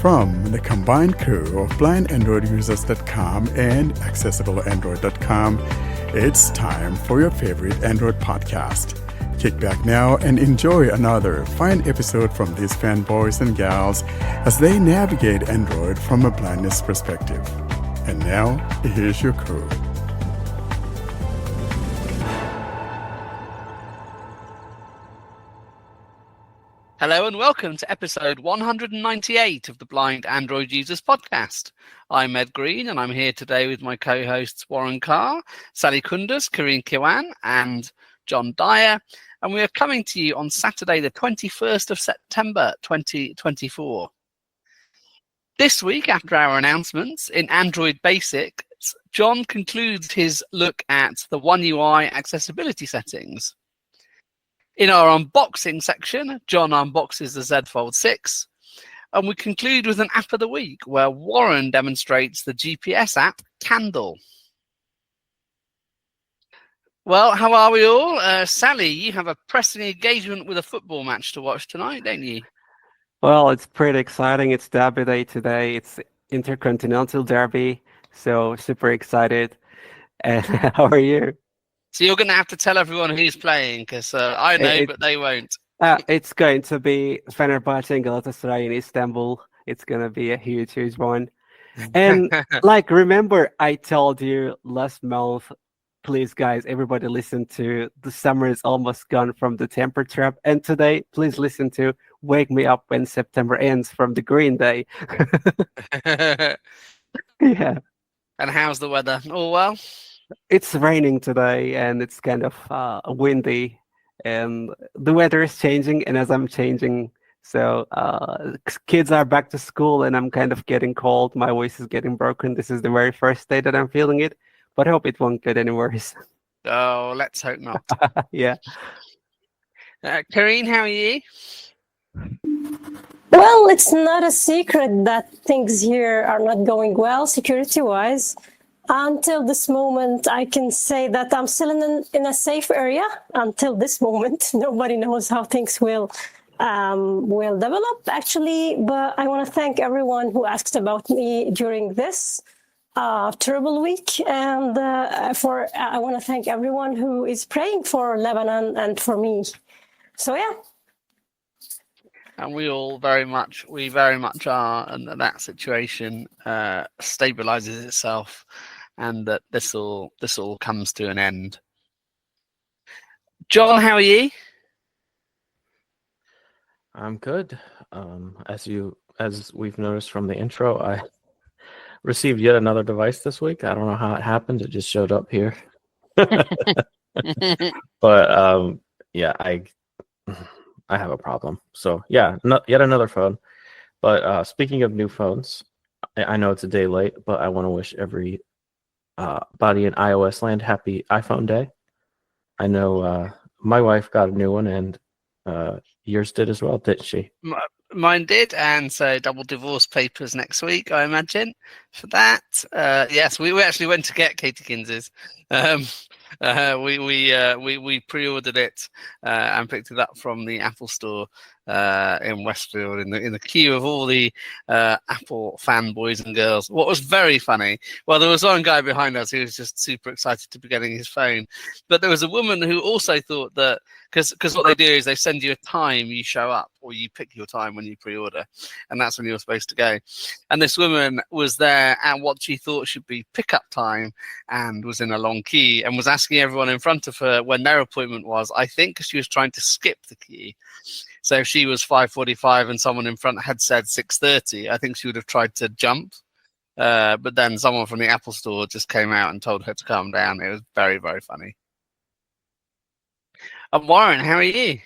From the combined crew of blindandroidusers.com and accessibleandroid.com, it's time for your favorite Android podcast. Kick back now and enjoy another fine episode from these fanboys and gals as they navigate Android from a blindness perspective. And now, here's your crew. Hello and welcome to episode 198 of the Blind Android Users Podcast. I'm Ed Green and I'm here today with my co-hosts Warren Carr, Sally Kundus, Karine Kiwan and John Dyer. And we are coming to you on Saturday the 21st of September 2024. This week, after our announcements in Android Basics, John concludes his look at the One UI accessibility settings. In our unboxing section, John unboxes the Z Fold 6, and we conclude with an app of the week where Warren demonstrates the GPS app Candle. Well, how are we all? Sally, you have a pressing engagement with a football match to watch tonight, don't you? Well, it's pretty exciting. It's Derby Day today. It's Intercontinental Derby, so super excited. And how are you? So you're going to have to tell everyone who's playing, because I know, but they won't. It's going to be Fenerbahce and Galatasaray in Istanbul. It's going to be a huge, huge one. And remember I told you last month, please, guys, everybody listen to The Summer is Almost Gone from the Temper Trap. And today, please listen to Wake Me Up When September Ends from the Green Day. Yeah. And how's the weather? All well? It's raining today and it's kind of windy and the weather is changing, and as I'm changing, so kids are back to school and I'm kind of getting cold. My voice is getting broken. This is the very first day that I'm feeling it, but I hope it won't get any worse. Oh, let's hope not. Yeah. Karine, how are you? Well, it's not a secret that things here are not going well security-wise. Until this moment, I can say that I'm still in a safe area. Until this moment, nobody knows how things will develop, actually. But I want to thank everyone who asked about me during this terrible week, and I want to thank everyone who is praying for Lebanon and for me. So yeah. And we very much are, and that situation stabilizes itself, and that this all comes to an end. John, how are you? I'm good. As we've noticed from the intro, I received yet another device this week. I don't know how it happened. It just showed up here. But yeah, I have a problem. So yeah, yet another phone. But speaking of new phones, I know it's a day late, but I want to wish every body in iOS land happy iPhone Day. I know my wife got a new one, and yours did as well, didn't she? Mine did, and so double divorce papers next week, I imagine, for that. Yes, we actually went to get Katie Kinsey's. We pre-ordered it and picked it up from the Apple Store in Westfield in the queue of all the Apple fanboys and girls. What was very funny, well, there was one guy behind us who was just super excited to be getting his phone, but there was a woman who also thought that because what they do is they send you a time you show up, or you pick your time when you pre-order, and that's when you're supposed to go. And this woman was there at what she thought should be pickup time and was in a long queue and was asking everyone in front of her when their appointment was. I think she was trying to skip the queue. So if she was 5:45 and someone in front had said 6:30, I think she would have tried to jump. But then someone from the Apple Store just came out and told her to calm down. It was very, very funny. Warren, how are you?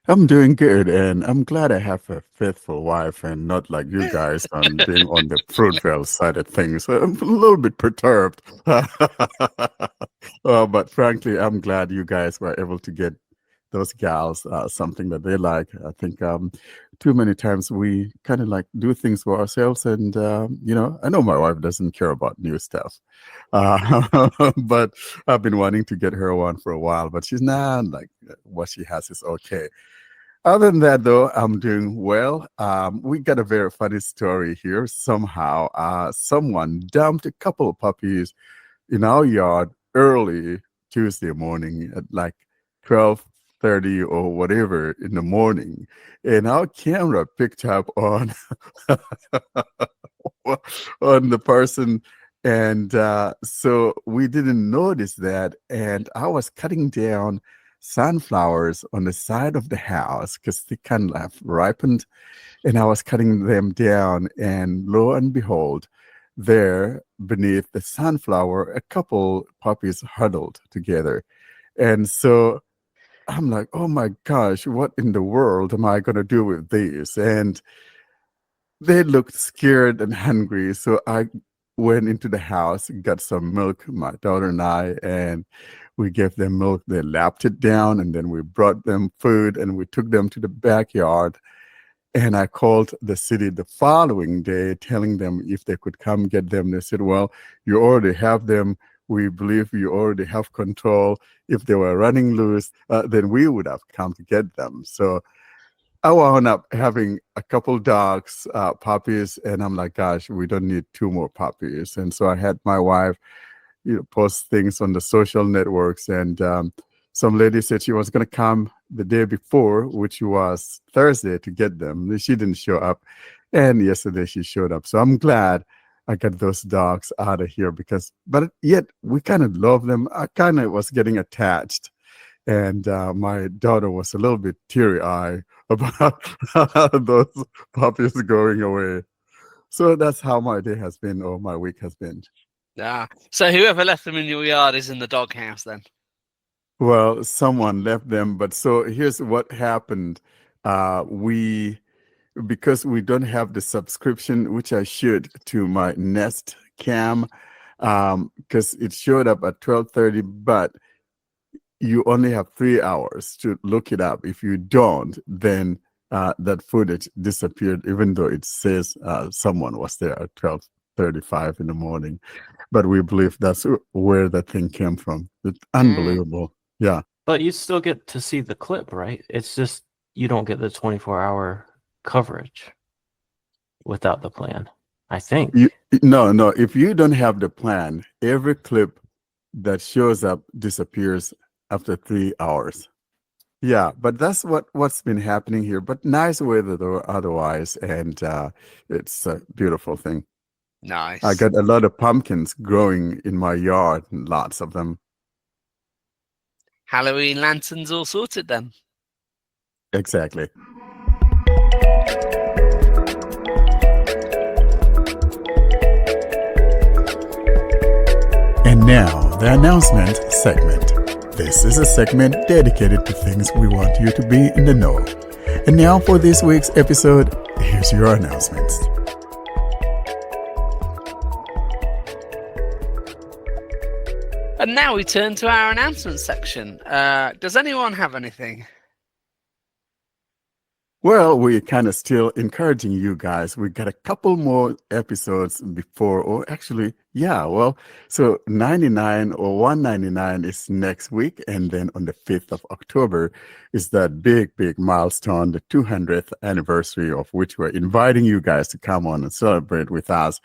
I'm doing good, and I'm glad I have a faithful wife and not like you guys on being on the fruitvale side of things. I'm a little bit perturbed. But frankly, I'm glad you guys were able to get those gals something that they like. I think too many times we kind of like do things for ourselves, and I know my wife doesn't care about new stuff, but I've been wanting to get her one for a while, but she's not like what she has is okay. Other than that, though, I'm doing well. We got a very funny story here. Somehow, someone dumped a couple of puppies in our yard early Tuesday morning at like 12:30 or whatever in the morning, and our camera picked up on on the person, and so we didn't notice that. And I was cutting down sunflowers on the side of the house because they kind of ripened, and I was cutting them down, and lo and behold, there beneath the sunflower, a couple puppies huddled together. And so I'm like, oh my gosh, what in the world am I going to do with these? And they looked scared and hungry. So I went into the house, got some milk, my daughter and I, and we gave them milk. They lapped it down, and then we brought them food, and we took them to the backyard. And I called the city the following day, telling them if they could come get them. They said, well, you already have them. We believe you already have control. If they were running loose, then we would have come to get them. So I wound up having a couple dogs, puppies, and I'm like, gosh, we don't need two more puppies. And so I had my wife post things on the social networks, and some lady said she was going to come the day before, which was Thursday, to get them. She didn't show up, and yesterday she showed up. So I'm glad I got those dogs out of here, but yet we kind of love them. I kind of was getting attached, and my daughter was a little bit teary-eyed about those puppies going away. So that's how my day has been, or my week has been. Yeah. So whoever left them in your yard is in the doghouse then? Well, someone left them, but so here's what happened. Because we don't have the subscription, which I should, to my Nest Cam, because it showed up at 12:30, but you only have 3 hours to look it up. If you don't, then that footage disappeared, even though it says someone was there at 12:35 in the morning. But we believe that's where that thing came from. It's unbelievable. Yeah. But you still get to see the clip, right? It's just you don't get the 24-hour coverage without the plan, I think. No. If you don't have the plan, every clip that shows up disappears after 3 hours. Yeah, but that's what's been happening here. But nice weather though, otherwise, and it's a beautiful thing. Nice. I got a lot of pumpkins growing in my yard, lots of them. Halloween lanterns all sorted then. Exactly. And now, the announcement segment. This is a segment dedicated to things we want you to be in the know. And now for this week's episode, here's your announcements. And now we turn to our announcements section. Does anyone have anything? Well, we're kind of still encouraging you guys. We got a couple more episodes before, or actually, yeah, well, so 99 or 199 is next week. And then on the 5th of October is that big milestone, the 200th anniversary, of which we're inviting you guys to come on and celebrate with us.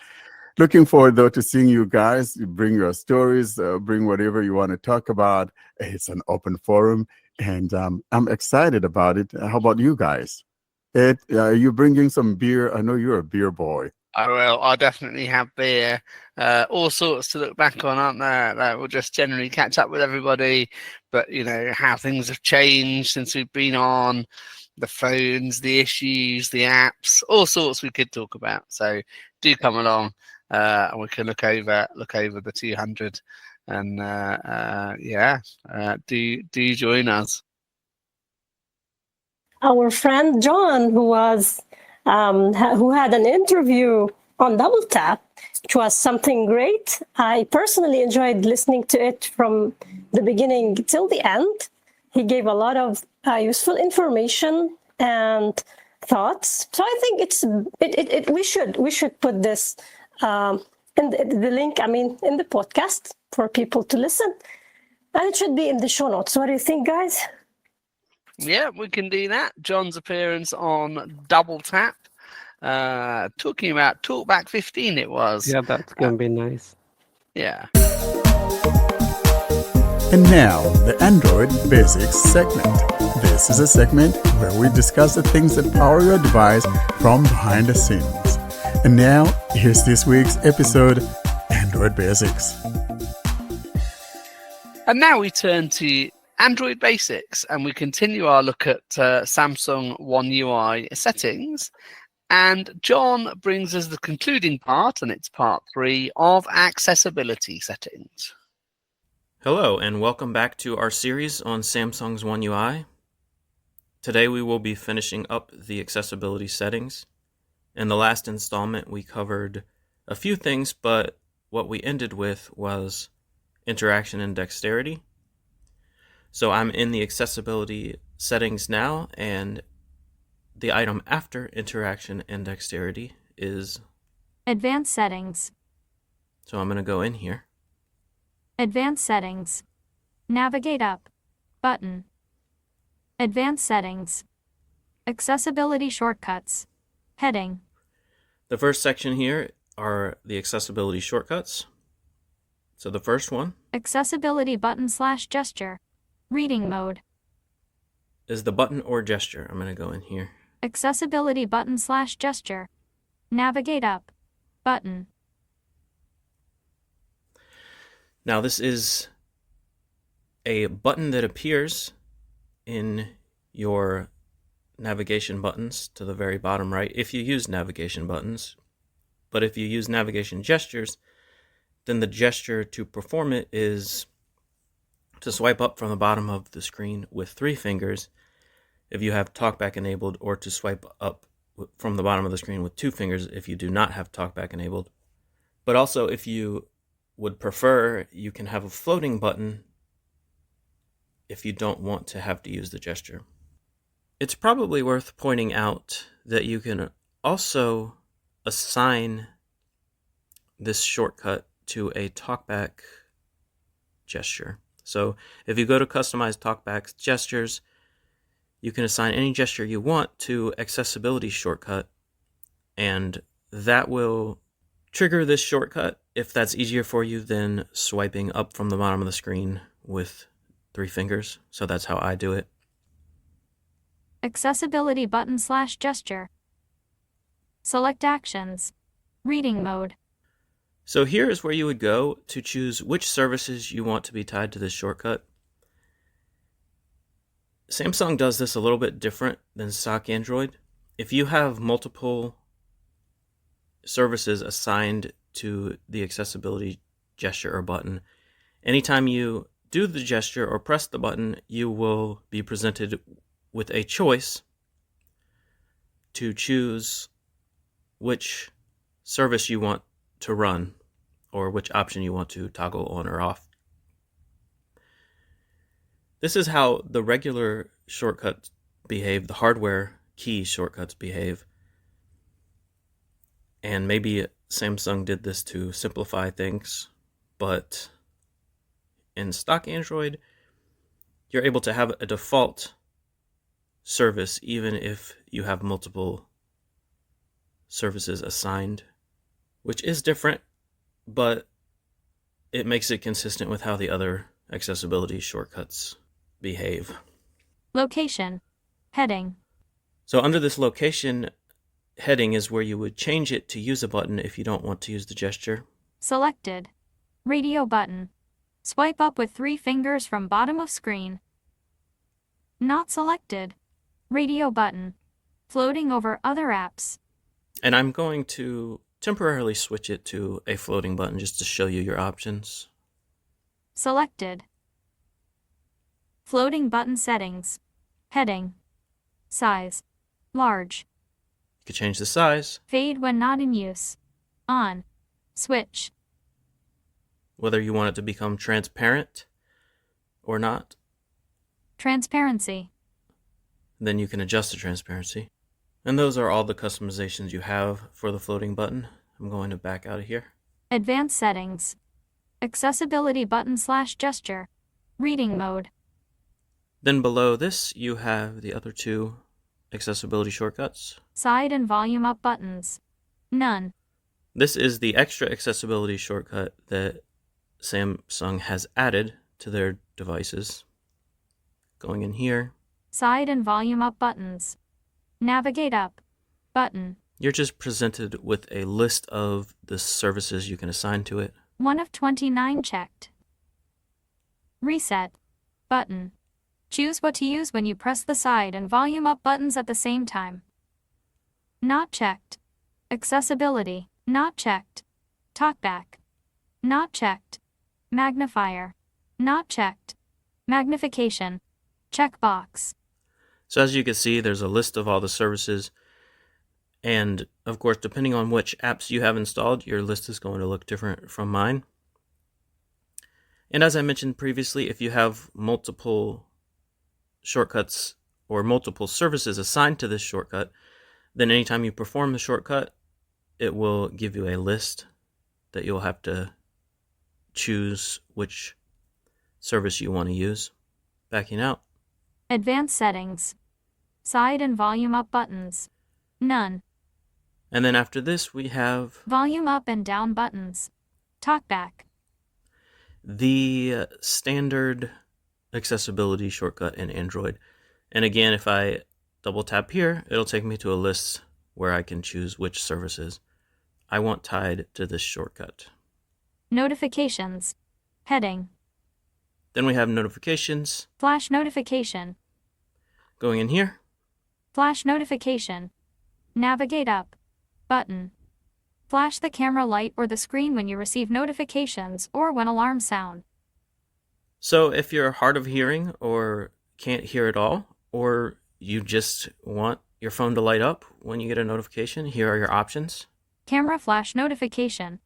Looking forward, though, to seeing you guys. Bring your stories, bring whatever you want to talk about. It's an open forum, and I'm excited about it. How about you guys? Ed, are you bringing some beer? I know you're a beer boy. I will. I definitely have beer. All sorts to look back on, aren't there? Like, we'll just generally catch up with everybody, but how things have changed since we've been on. The phones, the issues, the apps, all sorts we could talk about. So do come along, and we can look over the 200, and do join us. Our friend John, who had an interview on Double Tap, which was something great. I personally enjoyed listening to it from the beginning till the end. He gave a lot of useful information and thoughts. So I think we should put this in the link. In the podcast for people to listen, and it should be in the show notes. What do you think, guys? Yeah, we can do that. John's appearance on Double Tap, talking about Talkback 15 it was. Yeah, that's gonna be nice. Yeah. And now, the Android Basics segment. This is a segment where we discuss the things that power your device from behind the scenes. And now, here's this week's episode, Android Basics. And now we turn to Android Basics, and we continue our look at Samsung One UI settings. And John brings us the concluding part, and it's part 3 of accessibility settings. Hello, and welcome back to our series on Samsung's One UI. Today we will be finishing up the accessibility settings. In the last installment, we covered a few things, but what we ended with was interaction and dexterity. So I'm in the accessibility settings now, and the item after interaction and dexterity is Advanced settings. So I'm going to go in here. Advanced settings. Navigate up. Button. Advanced settings. Accessibility shortcuts. Heading. The first section here are the accessibility shortcuts. So the first one Accessibility button/gesture. Reading mode. is the button or gesture. I'm going to go in here. Accessibility button/gesture. Navigate up. Button. Now this is a button that appears in your navigation buttons to the very bottom right if you use navigation buttons. But if you use navigation gestures, then the gesture to perform it is to swipe up from the bottom of the screen with 3 fingers if you have Talkback enabled, or to swipe up from the bottom of the screen with 2 fingers if you do not have Talkback enabled. But also, if you would prefer, you can have a floating button if you don't want to have to use the gesture. It's probably worth pointing out that you can also assign this shortcut to a Talkback gesture. So if you go to customize Talkback gestures, you can assign any gesture you want to accessibility shortcut, and that will trigger this shortcut if that's easier for you than swiping up from the bottom of the screen with 3 fingers. So that's how I do it. Accessibility button/gesture. Select actions. Reading mode. So here is where you would go to choose which services you want to be tied to this shortcut. Samsung does this a little bit different than stock Android. If you have multiple services assigned to the accessibility gesture or button, anytime you do the gesture or press the button, you will be presented with a choice to choose which service you want to run, or which option you want to toggle on or off. This is how the regular shortcuts behave, the hardware key shortcuts behave. And maybe Samsung did this to simplify things, but in stock Android, you're able to have a default service even if you have multiple services assigned, which is different, but it makes it consistent with how the other accessibility shortcuts behave. Location. Heading. So under this location heading is where you would change it to use a button if you don't want to use the gesture. Selected. Radio button. Swipe up with 3 fingers from bottom of screen. Not selected. Radio button. Floating over other apps. And I'm going to temporarily switch it to a floating button just to show you your options. Selected. Floating button settings. Heading. Size. Large. You could change the size, Fade when not in use. On. Switch. whether you want it to become transparent or not. Transparency. Then you can adjust the transparency. And those are all the customizations you have for the floating button. I'm going to back out of here. Advanced settings. Accessibility button/gesture. Reading mode. Then below this, you have the other two accessibility shortcuts. Side and volume up buttons. None. This is the extra accessibility shortcut that Samsung has added to their devices. Going in here, Side and volume up buttons. Navigate up. Button. you're just presented with a list of the services you can assign to it. 1 of 29 checked. Reset. Button. Choose what to use when you press the side and volume up buttons at the same time. Not checked. Accessibility. Not checked. Talkback. Not checked. Magnifier. Not checked. Magnification. Checkbox. So as you can see, there's a list of all the services. And of course, depending on which apps you have installed, your list is going to look different from mine. And as I mentioned previously, if you have multiple shortcuts or multiple services assigned to this shortcut, then anytime you perform the shortcut, it will give you a list that you'll have to choose which service you want to use. Backing out. Advanced settings. Side and volume up buttons. None. And then after this, we have Volume up and down buttons. Talkback. the standard accessibility shortcut in Android. And again, if I double tap here, it'll take me to a list where I can choose which services I want tied to this shortcut. Notifications. Heading. Then we have notifications. Flash notification. Going in here, Flash notification. Navigate up. Button. Flash the camera light or the screen when you receive notifications or when alarms sound. so if you're hard of hearing or can't hear at all, or you just want your phone to light up when you get a notification, here are your options. Camera flash notification.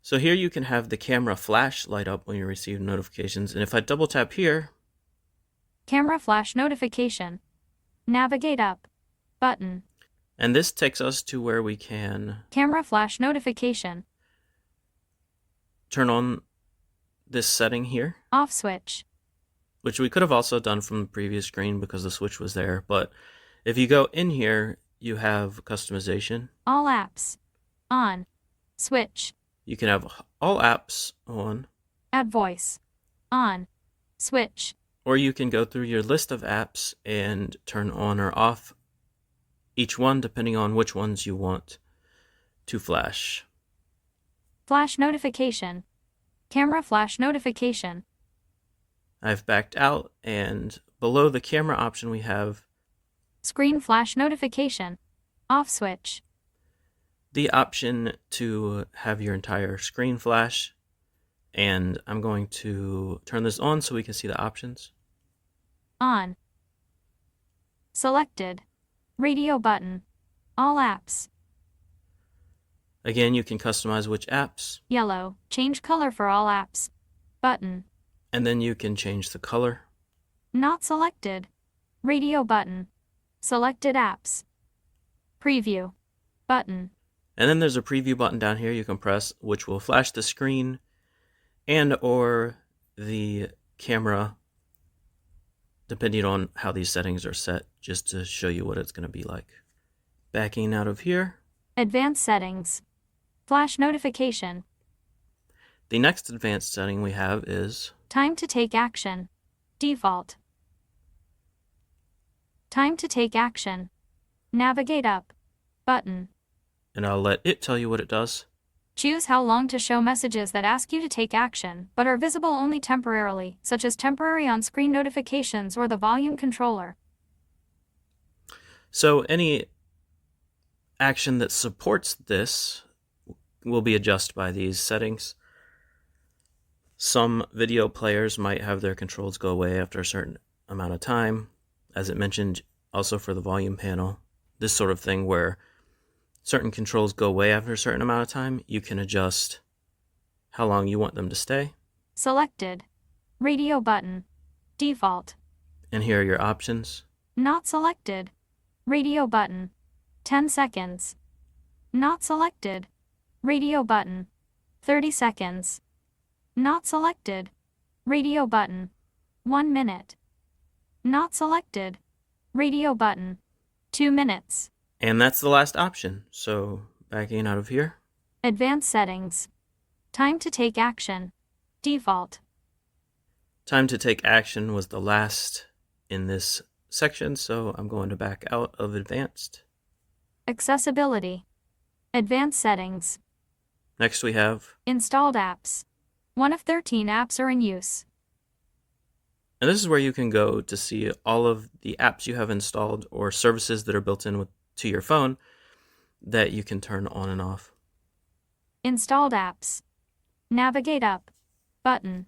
So here you can have the camera flash light up when you receive notifications. And if I double tap here, Camera flash notification. Navigate up. Button. and this takes us to where we can Camera flash notification. turn on this setting here, Off switch. which we could have also done from the previous screen because the switch was there. But if you go in here, you have customization. All apps. On. Switch. You can have all apps on, Add voice. On. Switch. or you can go through your list of apps and turn on or off each one depending on which ones you want to flash. Flash notification. Camera flash notification. I've backed out, and below the camera option we have Screen flash notification. Off switch. the option to have your entire screen flash, and I'm going to turn this on so we can see the options. On. Selected. Radio button. All apps. Again, you can customize which apps, Yellow. Change color for all apps. Button. and then you can change the color. Not selected. Radio button. Selected apps. Preview. Button. And then there's a preview button down here you can press, which will flash the screen and or the camera, depending on how these settings are set, just to show you what it's going to be like. Backing out of here, Advanced settings. Flash notification. the next advanced setting we have is Time to take action. Default. Time to take action. Navigate up. Button. and I'll let it tell you what it does. Choose how long to show messages that ask you to take action, but are visible only temporarily, such as temporary on-screen notifications or the volume controller. So any action that supports this will be adjusted by these settings. Some video players might have their controls go away after a certain amount of time, as it mentioned also for the volume panel. This sort of thing where certain controls go away after a certain amount of time, you can adjust how long you want them to stay. Selected. Radio button. Default. And here are your options. Not selected. Radio button. 10 seconds. Not selected. Radio button. 30 seconds. Not selected. Radio button. 1 minute. Not selected. Radio button. 2 minutes. And that's the last option. So backing out of here. Advanced settings. Time to take action. Default. Time to take action was the last in this section, so I'm going to back out of advanced. Accessibility. Advanced settings. Next we have, Installed apps. 1 of 13 apps are in use. and this is where you can go to see all of the apps you have installed or services that are built in to your phone that you can turn on and off. Installed apps. Navigate up. Button.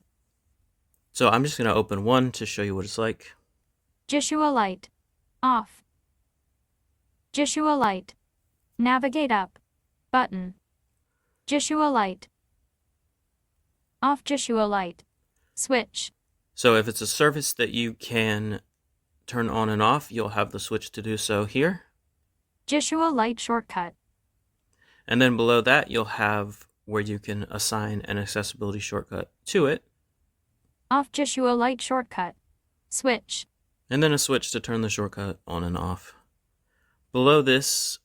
So I'm just going to open one to show you what it's like. Joshua Light. Off. Joshua Light. Navigate up. Button. Joshua Light. Off Joshua Light. Switch. So if it's a service that you can turn on and off, you'll have the switch to do so here. Joshua Light shortcut. And then below that, you'll have where you can assign an accessibility shortcut to it. Off Joshua Light shortcut. Switch. And then a switch to turn the shortcut on and off. Below this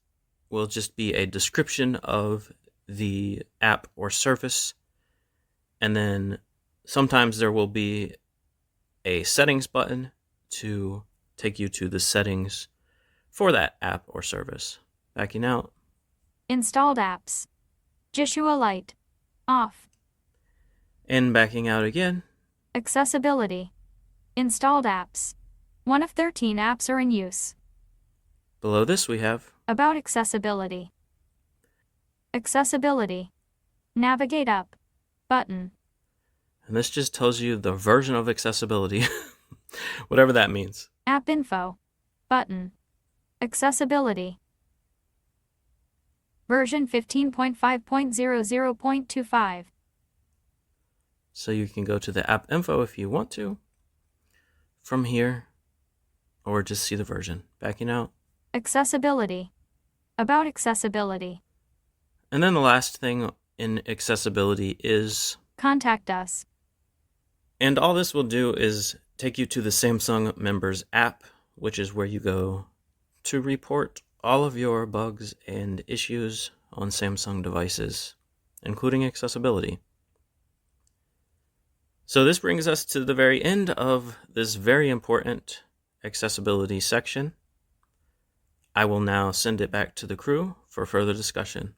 will just be a description of the app or service. And then sometimes there will be a settings button to take you to the settings for that app or service. Backing out. Installed apps. Joshua Light. Off. And backing out again. Accessibility. Installed apps. 1 of 13 apps are in use. Below this we have About accessibility. Accessibility. Navigate up. Button. and this just tells you the version of accessibility, whatever that means. App info. Button. Accessibility. Version 15.5.00.25. So you can go to the app info if you want to from here, or just see the version. Backing out. Accessibility. About accessibility. And then the last thing in accessibility is, Contact us. and all this will do is take you to the Samsung Members app, which is where you go to report all of your bugs and issues on Samsung devices, including accessibility. So this brings us to the very end of this very important accessibility section. I will now send it back to the crew for further discussion.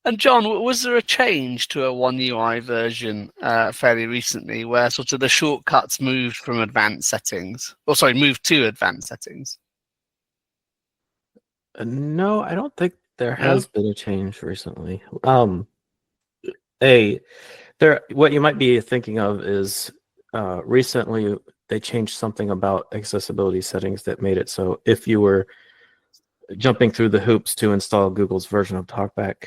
And John, was there a change to a One UI version fairly recently where sort of the shortcuts moved from advanced settings? Or sorry, moved to advanced settings? No, I don't think there No? has been a change recently. What you might be thinking of is recently they changed something about accessibility settings that made it so if you were jumping through the hoops to install Google's version of Talkback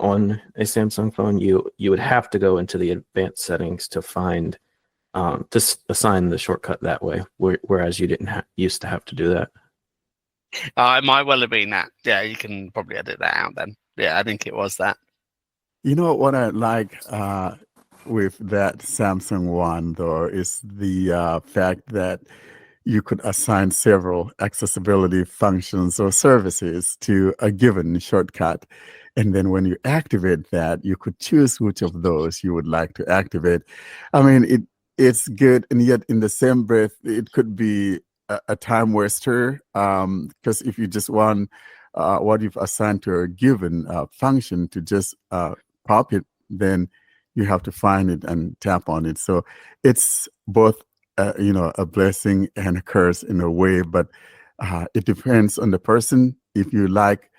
on a Samsung phone, you would have to go into the advanced settings to find to assign the shortcut that way, whereas you didn't used to have to do that. It might well have been that. Yeah, you can probably edit that out then. Yeah, I think it was that. You know what I like with that Samsung one, though, is the fact that you could assign several accessibility functions or services to a given shortcut. And then when you activate that, you could choose which of those you would like to activate. I mean, it's good, and yet in the same breath, it could be a time waster, because if you just want what you've assigned to a given function to just pop it, then you have to find it and tap on it. So it's both a blessing and a curse in a way, but it depends on the person. If you like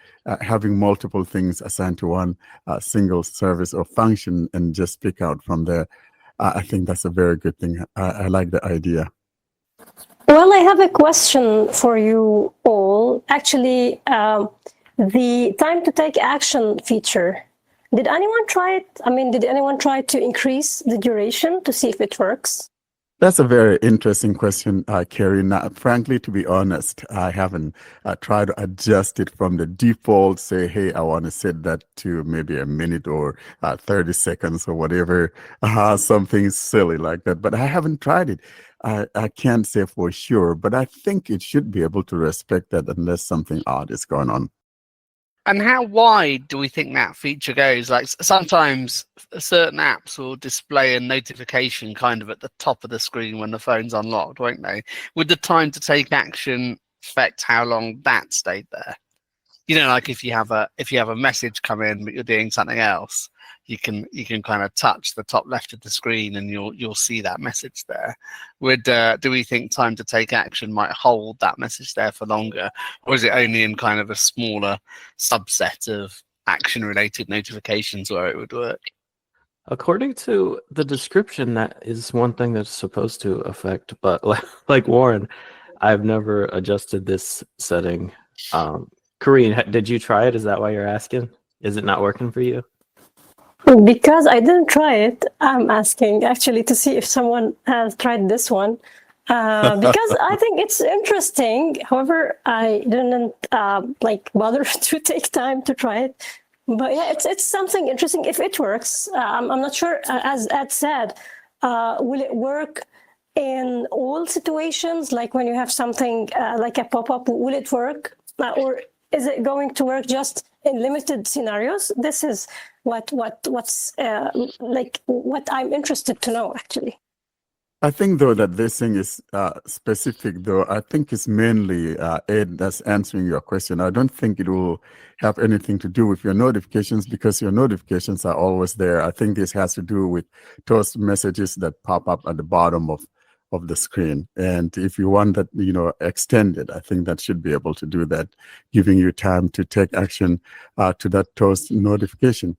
having multiple things assigned to one single service or function and just pick out from there, I think that's a very good thing. I like the idea. Well, I have a question for you all. Actually, the time to take action feature, did anyone try it? I mean, did anyone try to increase the duration to see if it works? That's a very interesting question, Kerry. Now, frankly, to be honest, I haven't tried to adjust it from the default, say, hey, I want to set that to maybe a minute or 30 seconds or whatever, something silly like that. But I haven't tried it. I can't say for sure, but I think it should be able to respect that unless something odd is going on. And how wide do we think that feature goes? Like sometimes certain apps will display a notification kind of at the top of the screen when the phone's unlocked, won't they? Would the time to take action affect how long that stayed there? You know, like if you have a message come in but you're doing something else, you can kind of touch the top left of the screen and you'll see that message there. Do we think time to take action might hold that message there for longer, or is it only in kind of a smaller subset of action related notifications where it would work? According to the description, that is one thing that's supposed to affect, but like Warren, I've never adjusted this setting. Kareen, did you try it? Is that why you're asking? Is it not working for you? Because I didn't try it, I'm asking actually to see if someone has tried this one. Because I think it's interesting. However, I didn't bother to take time to try it. But yeah, it's something interesting if it works. I'm not sure. As Ed said, will it work in all situations? Like when you have something like a pop-up, will it work, or is it going to work just in limited scenarios? This is what's what I'm interested to know, actually. I think, though, that this thing is specific, though. I think it's mainly Ed that's answering your question. I don't think it will have anything to do with your notifications, because your notifications are always there. I think this has to do with those messages that pop up at the bottom of the screen. And if you want that, extended, I think that should be able to do that, giving you time to take action to that toast notification.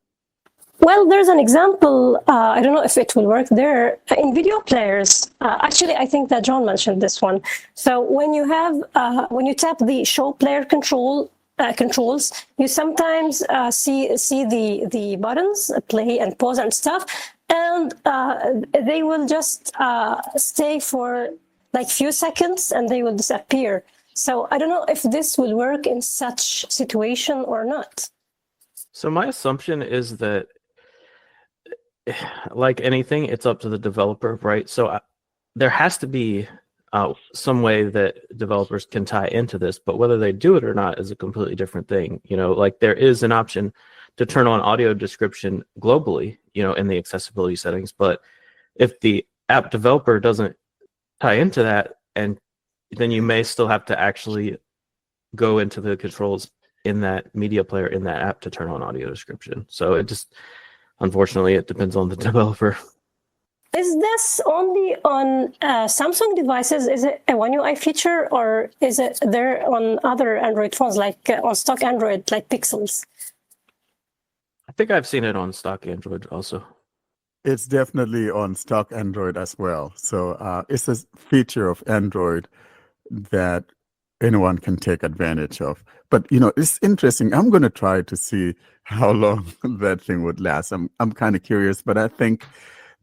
Well, there's an example. I don't know if it will work there in video players. Actually, I think that John mentioned this one. So when you tap the show player controls, you sometimes see the buttons play and pause and stuff, and they will just stay for like few seconds and they will disappear. So I don't know if this will work in such situation or not. So my assumption is that, like anything, it's up to the developer, right? So there has to be some way that developers can tie into this, but whether they do it or not is a completely different thing. Like there is an option to turn on audio description globally, in the accessibility settings. But if the app developer doesn't tie into that, and then you may still have to actually go into the controls in that media player in that app to turn on audio description. So it just, unfortunately, it depends on the developer. Is this only on Samsung devices? Is it a One UI feature, or is it there on other Android phones, like on stock Android, like Pixels? I think I've seen it on stock Android also. It's definitely on stock Android as well. So it's a feature of Android that anyone can take advantage of. But it's interesting. I'm going to try to see how long that thing would last. I'm kind of curious, but I think,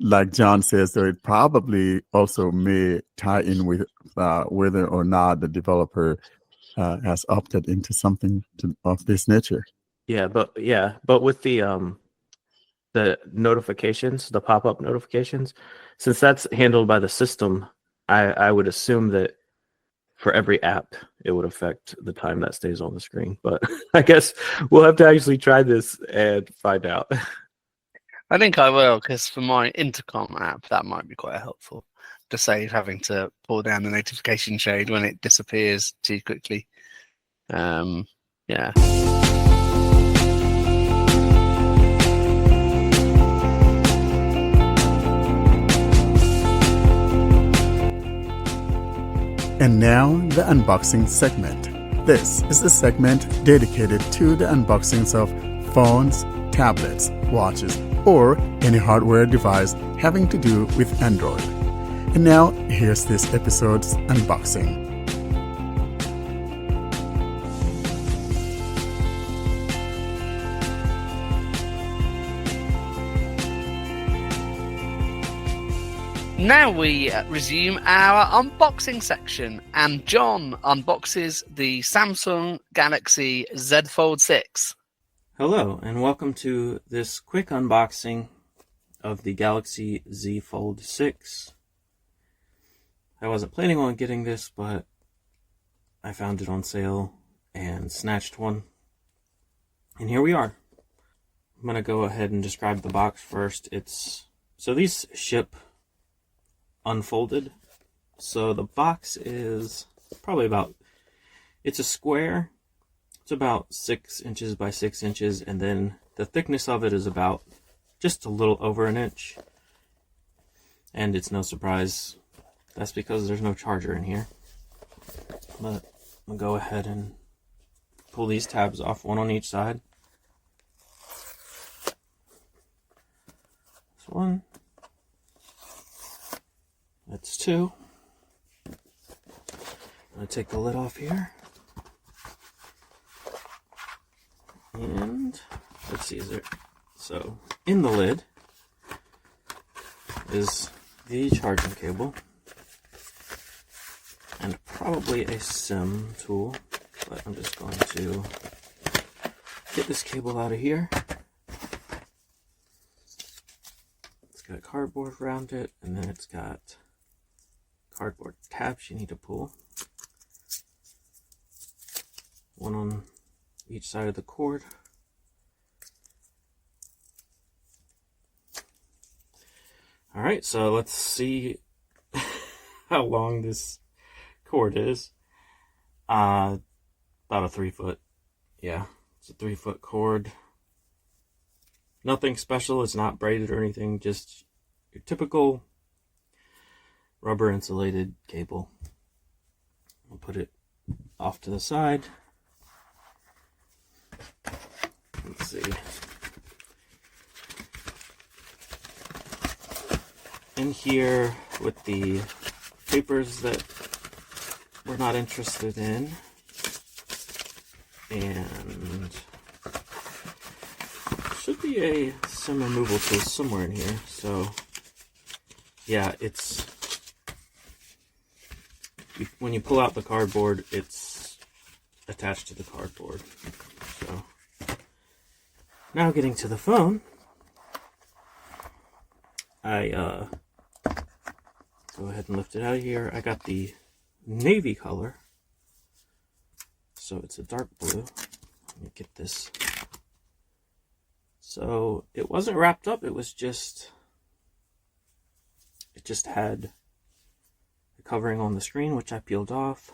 like John says, though, it probably also may tie in with whether or not the developer has opted into something of this nature. Yeah, but with the notifications, the pop-up notifications, since that's handled by the system, I would assume that for every app, it would affect the time that stays on the screen. But I guess we'll have to actually try this and find out. I think I will, because for my intercom app, that might be quite helpful to save having to pull down the notification shade when it disappears too quickly. Yeah. And now, the unboxing segment. This is the segment dedicated to the unboxings of phones, tablets, watches, or any hardware device having to do with Android. And now, here's this episode's unboxing. Now we resume our unboxing section, and John unboxes the Samsung Galaxy Z Fold 6. Hello, and welcome to this quick unboxing of the Galaxy Z Fold 6. I wasn't planning on getting this, but I found it on sale and snatched one. And here we are. I'm going to go ahead and describe the box first. So these ship unfolded. So the box is probably it's a square. It's about 6 inches by 6 inches, and then the thickness of it is about just a little over an inch. And it's no surprise, that's because there's no charger in here. But I'm going to go ahead and pull these tabs off, one on each side. That's one. That's two. I'm going to take the lid off here. And let's see, so in the lid is the charging cable and probably a SIM tool, but I'm just going to get this cable out of here. It's got cardboard around it, and then it's got cardboard tabs you need to pull. One on each side of the cord. Alright, so let's see how long this cord is. About a 3 foot. Yeah, it's a 3 foot cord. Nothing special, it's not braided or anything, just your typical rubber insulated cable. I'll put it off to the side. Let's see. In here with the papers that we're not interested in, and should be a SIM removal tool somewhere in here. So yeah, it's when you pull out the cardboard, it's attached to the cardboard. So now getting to the phone, I go ahead and lift it out of here. I got the navy color, so it's a dark blue. Let me get this. So it wasn't wrapped up, it just had the covering on the screen, which I peeled off.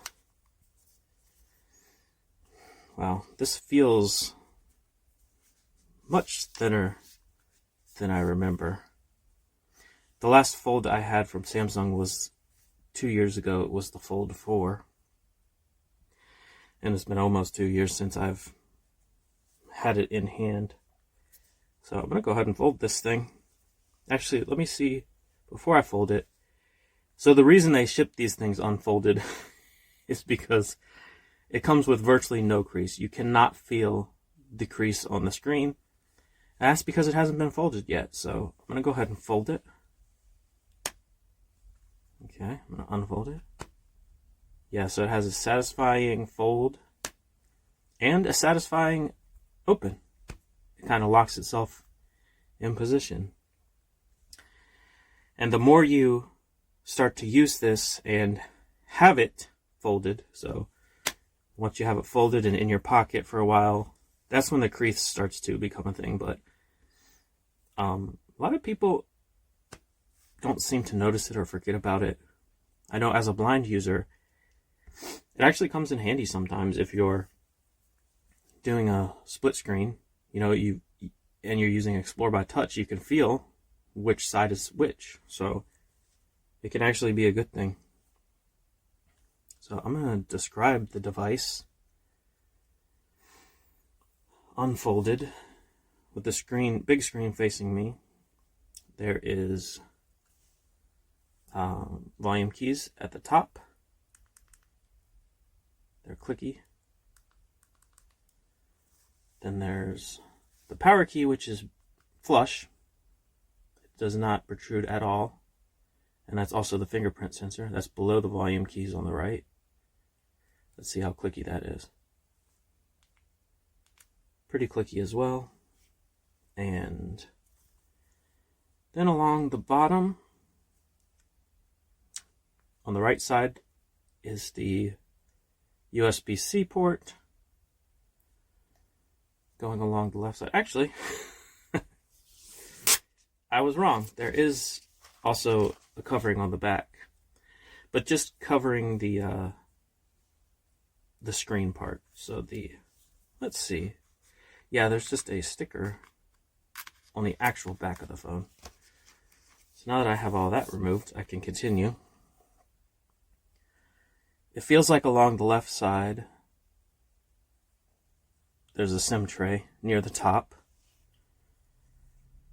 Wow, this feels much thinner than I remember. The last Fold I had from Samsung was 2 years ago. It was the Fold 4. And it's been almost 2 years since I've had it in hand. So I'm going to go ahead and fold this thing. Actually, let me see before I fold it. So the reason they ship these things unfolded is because it comes with virtually no crease. You cannot feel the crease on the screen. And that's because it hasn't been folded yet. So I'm going to go ahead and fold it. Okay, I'm going to unfold it. Yeah, so it has a satisfying fold and a satisfying open. It kind of locks itself in position. And the more you start to use this and have it folded, so once you have it folded and in your pocket for a while, that's when the crease starts to become a thing. But a lot of people don't seem to notice it or forget about it. I know as a blind user, it actually comes in handy sometimes if you're doing a split screen, and you're using Explore by Touch, you can feel which side is which. So it can actually be a good thing. So I'm going to describe the device. Unfolded with the big screen facing me. There is volume keys at the top. They're clicky. Then there's the power key, which is flush. It does not protrude at all. And that's also the fingerprint sensor. That's below the volume keys on the right. Let's see how clicky that is. Pretty clicky as well. And then along the bottom, on the right side, is the USB-C port. Going along the left side. Actually, I was wrong. There is also a covering on the back, but just covering the screen part. So let's see. Yeah, there's just a sticker on the actual back of the phone. So now that I have all that removed, I can continue. It feels like along the left side, there's a SIM tray near the top.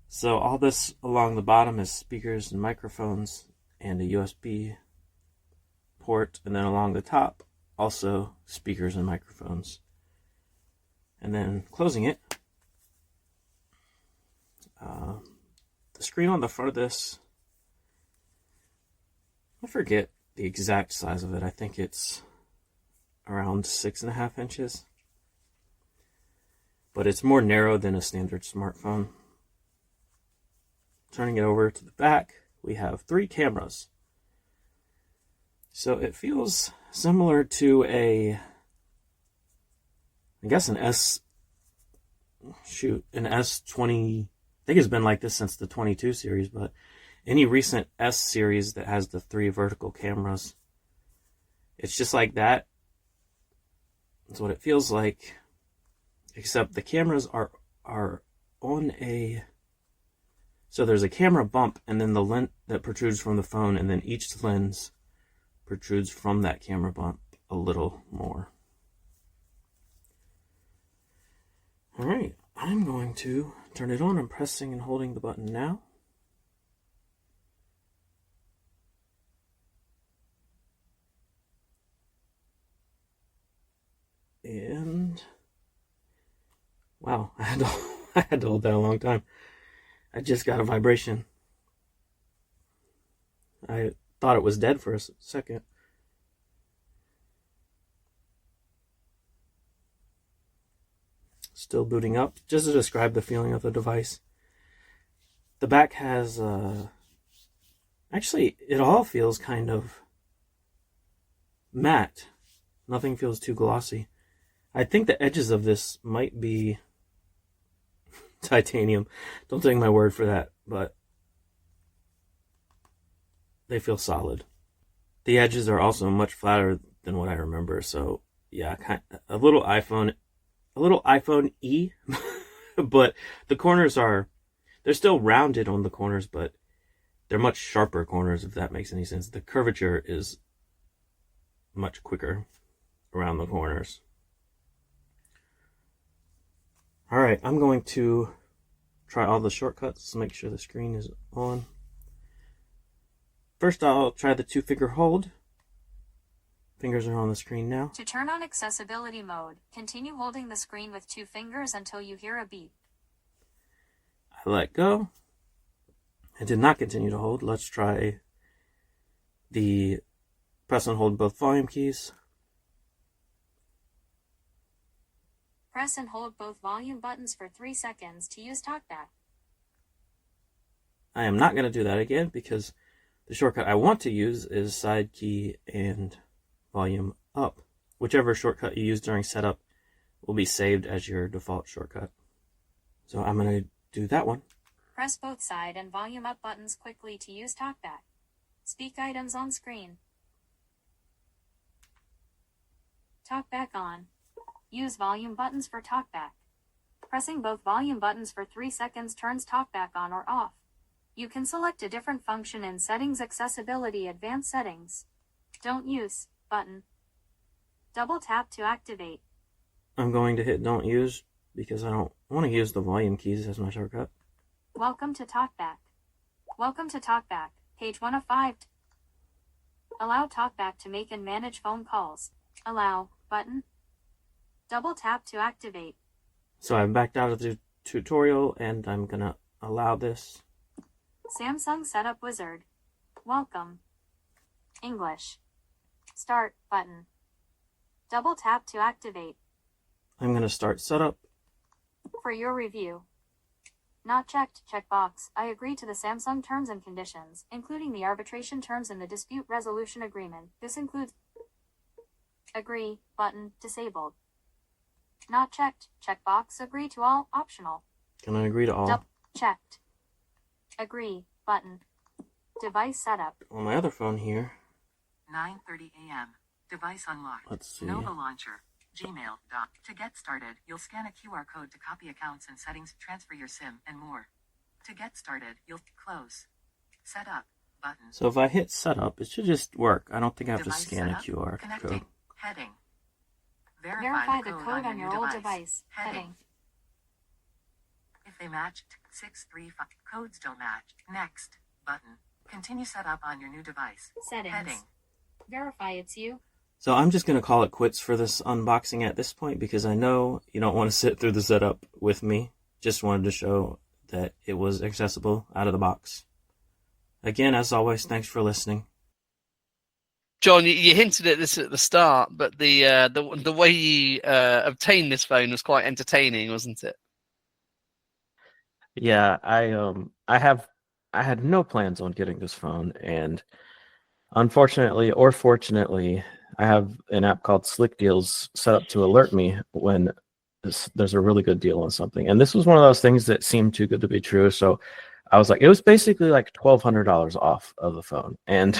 So all this along the bottom is speakers and microphones and a USB port. And then along the top, also speakers and microphones. And then closing it, the screen on the front of this, I forget the exact size of it. I think it's around 6.5 inches. But it's more narrow than a standard smartphone. Turning it over to the back, we have 3 cameras. So it feels similar to an S20, I think it's been like this since the 22 series, but any recent S series that has the 3 vertical cameras, it's just like that. That's what it feels like, except the cameras are on so there's a camera bump and then the lens that protrudes from the phone, and then each lens protrudes from that camera bump a little more. All right, I'm going to turn it on. I'm pressing and holding the button now. And wow, I had to hold that a long time. I just got a vibration. I thought it was dead for a second. Still booting up. Just to describe the feeling of the device, the back has actually, it all feels kind of matte. Nothing feels too glossy. I think the edges of this might be titanium. Don't take my word for that, but they feel solid. The edges are also much flatter than what I remember. So yeah, a little iPhone E, but the corners they're still rounded on the corners, but they're much sharper corners, if that makes any sense. The curvature is much quicker around the corners. All right, I'm going to try all the shortcuts to make sure the screen is on. First, I'll try the 2-finger hold. Fingers are on the screen now. To turn on accessibility mode, continue holding the screen with 2 fingers until you hear a beep. I let go. I did not continue to hold. Let's try the press and hold both volume keys. Press and hold both volume buttons for 3 seconds to use Talkback. I am not going to do that again because the shortcut I want to use is side key and volume up. Whichever shortcut you use during setup will be saved as your default shortcut. So I'm going to do that one. Press both side and volume up buttons quickly to use Talkback. Speak items on screen. Talkback on. Use volume buttons for Talkback. Pressing both volume buttons for 3 seconds turns Talkback on or off. You can select a different function in Settings, Accessibility, Advanced Settings. Don't use button. Double tap to activate. I'm going to hit don't use because I don't want to use the volume keys as my shortcut. Welcome to Talkback. Welcome to Talkback, page 1 of 5. Allow Talkback to make and manage phone calls. Allow button. Double tap to activate. So I've backed out of the tutorial and I'm going to allow this. Samsung Setup Wizard. Welcome. English. Start button. Double tap to activate. I'm going to start setup. For your review. Not checked, checkbox. I agree to the Samsung terms and conditions, including the arbitration terms and the dispute resolution agreement. This includes agree button disabled. Not checked, checkbox. Agree to all, optional. Can I agree to all? Checked. Agree button. Device setup. On my other phone here. 9:30 a.m. Device unlocked. Let's see. Nova launcher. Gmail. To get started, you'll scan a QR code to copy accounts and settings, transfer your SIM, and more. To get started, you'll close. Setup button. So if I hit setup, it should just work. I don't think I have to Device scan a setup. QR Connecting. code. Heading. Verify the code on your old device. Heading. Heading. If they match, 635. Codes don't match. Next button. Continue setup on your new device. Settings. Heading. Verify it's you. So I'm just going to call it quits for this unboxing at this point because I know you don't want to sit through the setup with me. Just wanted to show that it was accessible out of the box. Again, as always, thanks for listening. John, you hinted at this at the start, but the way you obtained this phone was quite entertaining, wasn't it? Yeah, I had no plans on getting this phone, and unfortunately or fortunately, I have an app called Slick Deals set up to alert me when there's a really good deal on something. And this was one of those things that seemed too good to be true. So I was like, it was basically like $1,200 off of the phone. And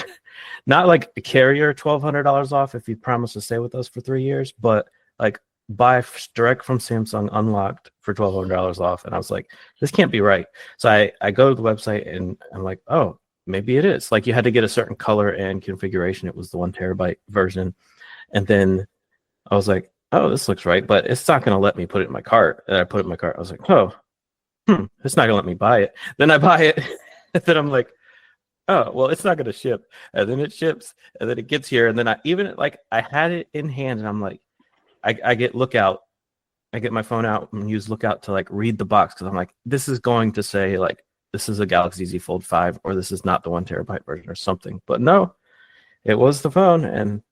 not like a carrier $1,200 off if you promise to stay with us for 3 years, but like buy direct from Samsung unlocked for $1,200 off. And I was like, this can't be right. So I go to the website and I'm like, oh, maybe it is. Like you had to get a certain color and configuration. It was the 1 terabyte version. And then I was like, oh, this looks right, but it's not going to let me put it in my cart. And I put it in my cart. I was like, oh, it's not going to let me buy it. Then I buy it. And then I'm like, oh, well, it's not going to ship. And then it ships. And then it gets here. And then I had it in hand and I'm like, I get Lookout. I get my phone out and use Lookout to like read the box. Cause I'm like, this is going to say like, this is a Galaxy Z Fold 5, or this is not the 1 terabyte version or something. But no, it was the phone, and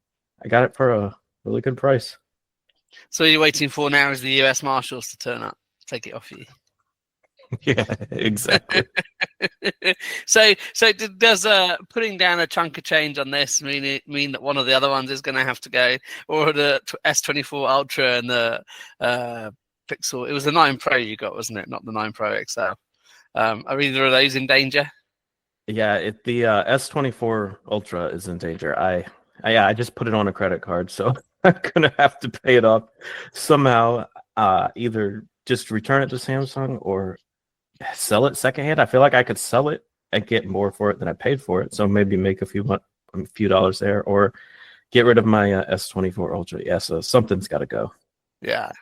I got it for a really good price. So you're waiting for now is the US Marshals to turn up, take it off you. Yeah, exactly. So does putting down a chunk of change on this mean that one of the other ones is going to have to go, or the S24 Ultra and the Pixel? It was the 9 Pro you got, wasn't it? Not the 9 Pro XL. Are either of those in danger? Yeah, the S24 Ultra is in danger. I just put it on a credit card, so I'm gonna have to pay it off somehow. Either just return it to Samsung or sell it secondhand. I feel like I could sell it and get more for it than I paid for it. So maybe make a few dollars there, or get rid of my S24 Ultra. Yeah, so something's got to go. Yeah.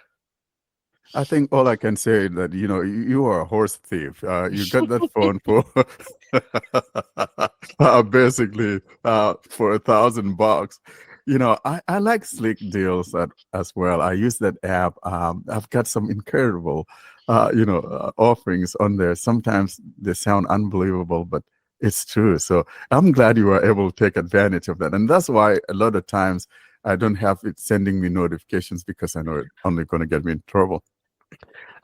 I think all I can say is that, you are a horse thief. You got that phone for basically for $1,000. I like Slick Deals as well. I use that app. I've got some incredible, offerings on there. Sometimes they sound unbelievable, but it's true. So I'm glad you were able to take advantage of that. And that's why a lot of times I don't have it sending me notifications, because I know it's only going to get me in trouble.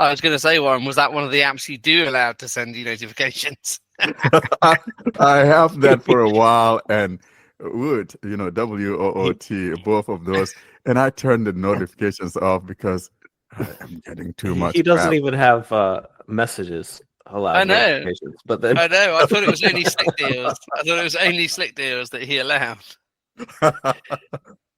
I was going to say, Warren, was that one of the apps you do allowed to send you notifications? I have that for a while, and Woot, WOOT, both of those. And I turned the notifications off because I'm getting too much. He doesn't crap. even have messages allowed. I know. notifications, but then I know. I thought it was only Slick Deals. I thought it was only Slick Deals that he allowed.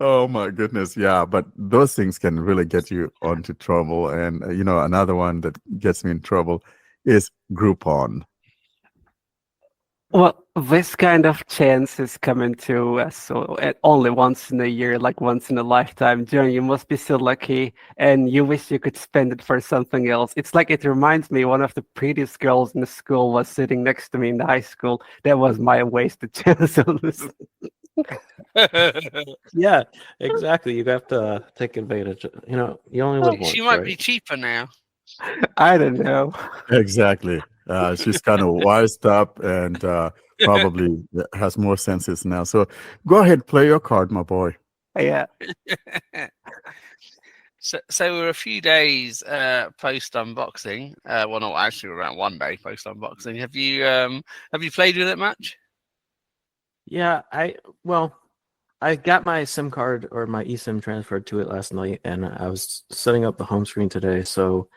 Oh my goodness, yeah, but those things can really get you onto trouble. And another one that gets me in trouble is Groupon. Well, this kind of chance is coming to us only once in a year, like once in a lifetime. John, you must be so lucky, and you wish you could spend it for something else. It's like it reminds me, one of the prettiest girls in the school was sitting next to me in the high school. That was my wasted chance on this. yeah, exactly. You have to take advantage. You only live once. She might right? be cheaper now. I don't know. Exactly. She's kind of wised up, and probably has more senses now. So go ahead, play your card, my boy. Yeah. So we're a few days post unboxing. Well, not actually, we're around 1 day post unboxing. Have you played with it much? Yeah, I got my SIM card or my eSIM transferred to it last night, and I was setting up the home screen today. So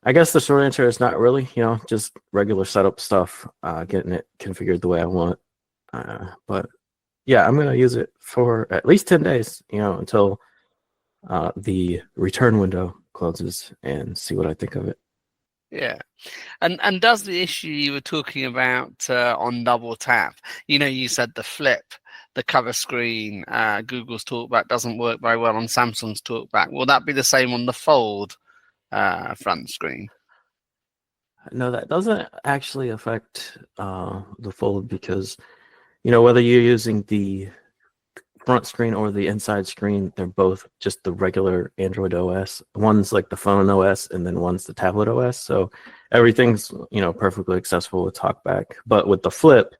I guess the short answer is not really, just regular setup stuff, getting it configured the way I want. But yeah, I'm gonna use it for at least 10 days, until the return window closes and see what I think of it. Yeah. And does the issue you were talking about on double tap, you said the flip, the cover screen, Google's Talkback doesn't work very well on Samsung's Talkback. Will that be the same on the Fold front screen? No, that doesn't actually affect the Fold because, whether you're using the front screen or the inside screen, they're both just the regular Android OS. One's like the phone OS, and then one's the tablet OS. So everything's perfectly accessible with Talkback. But with the Flip,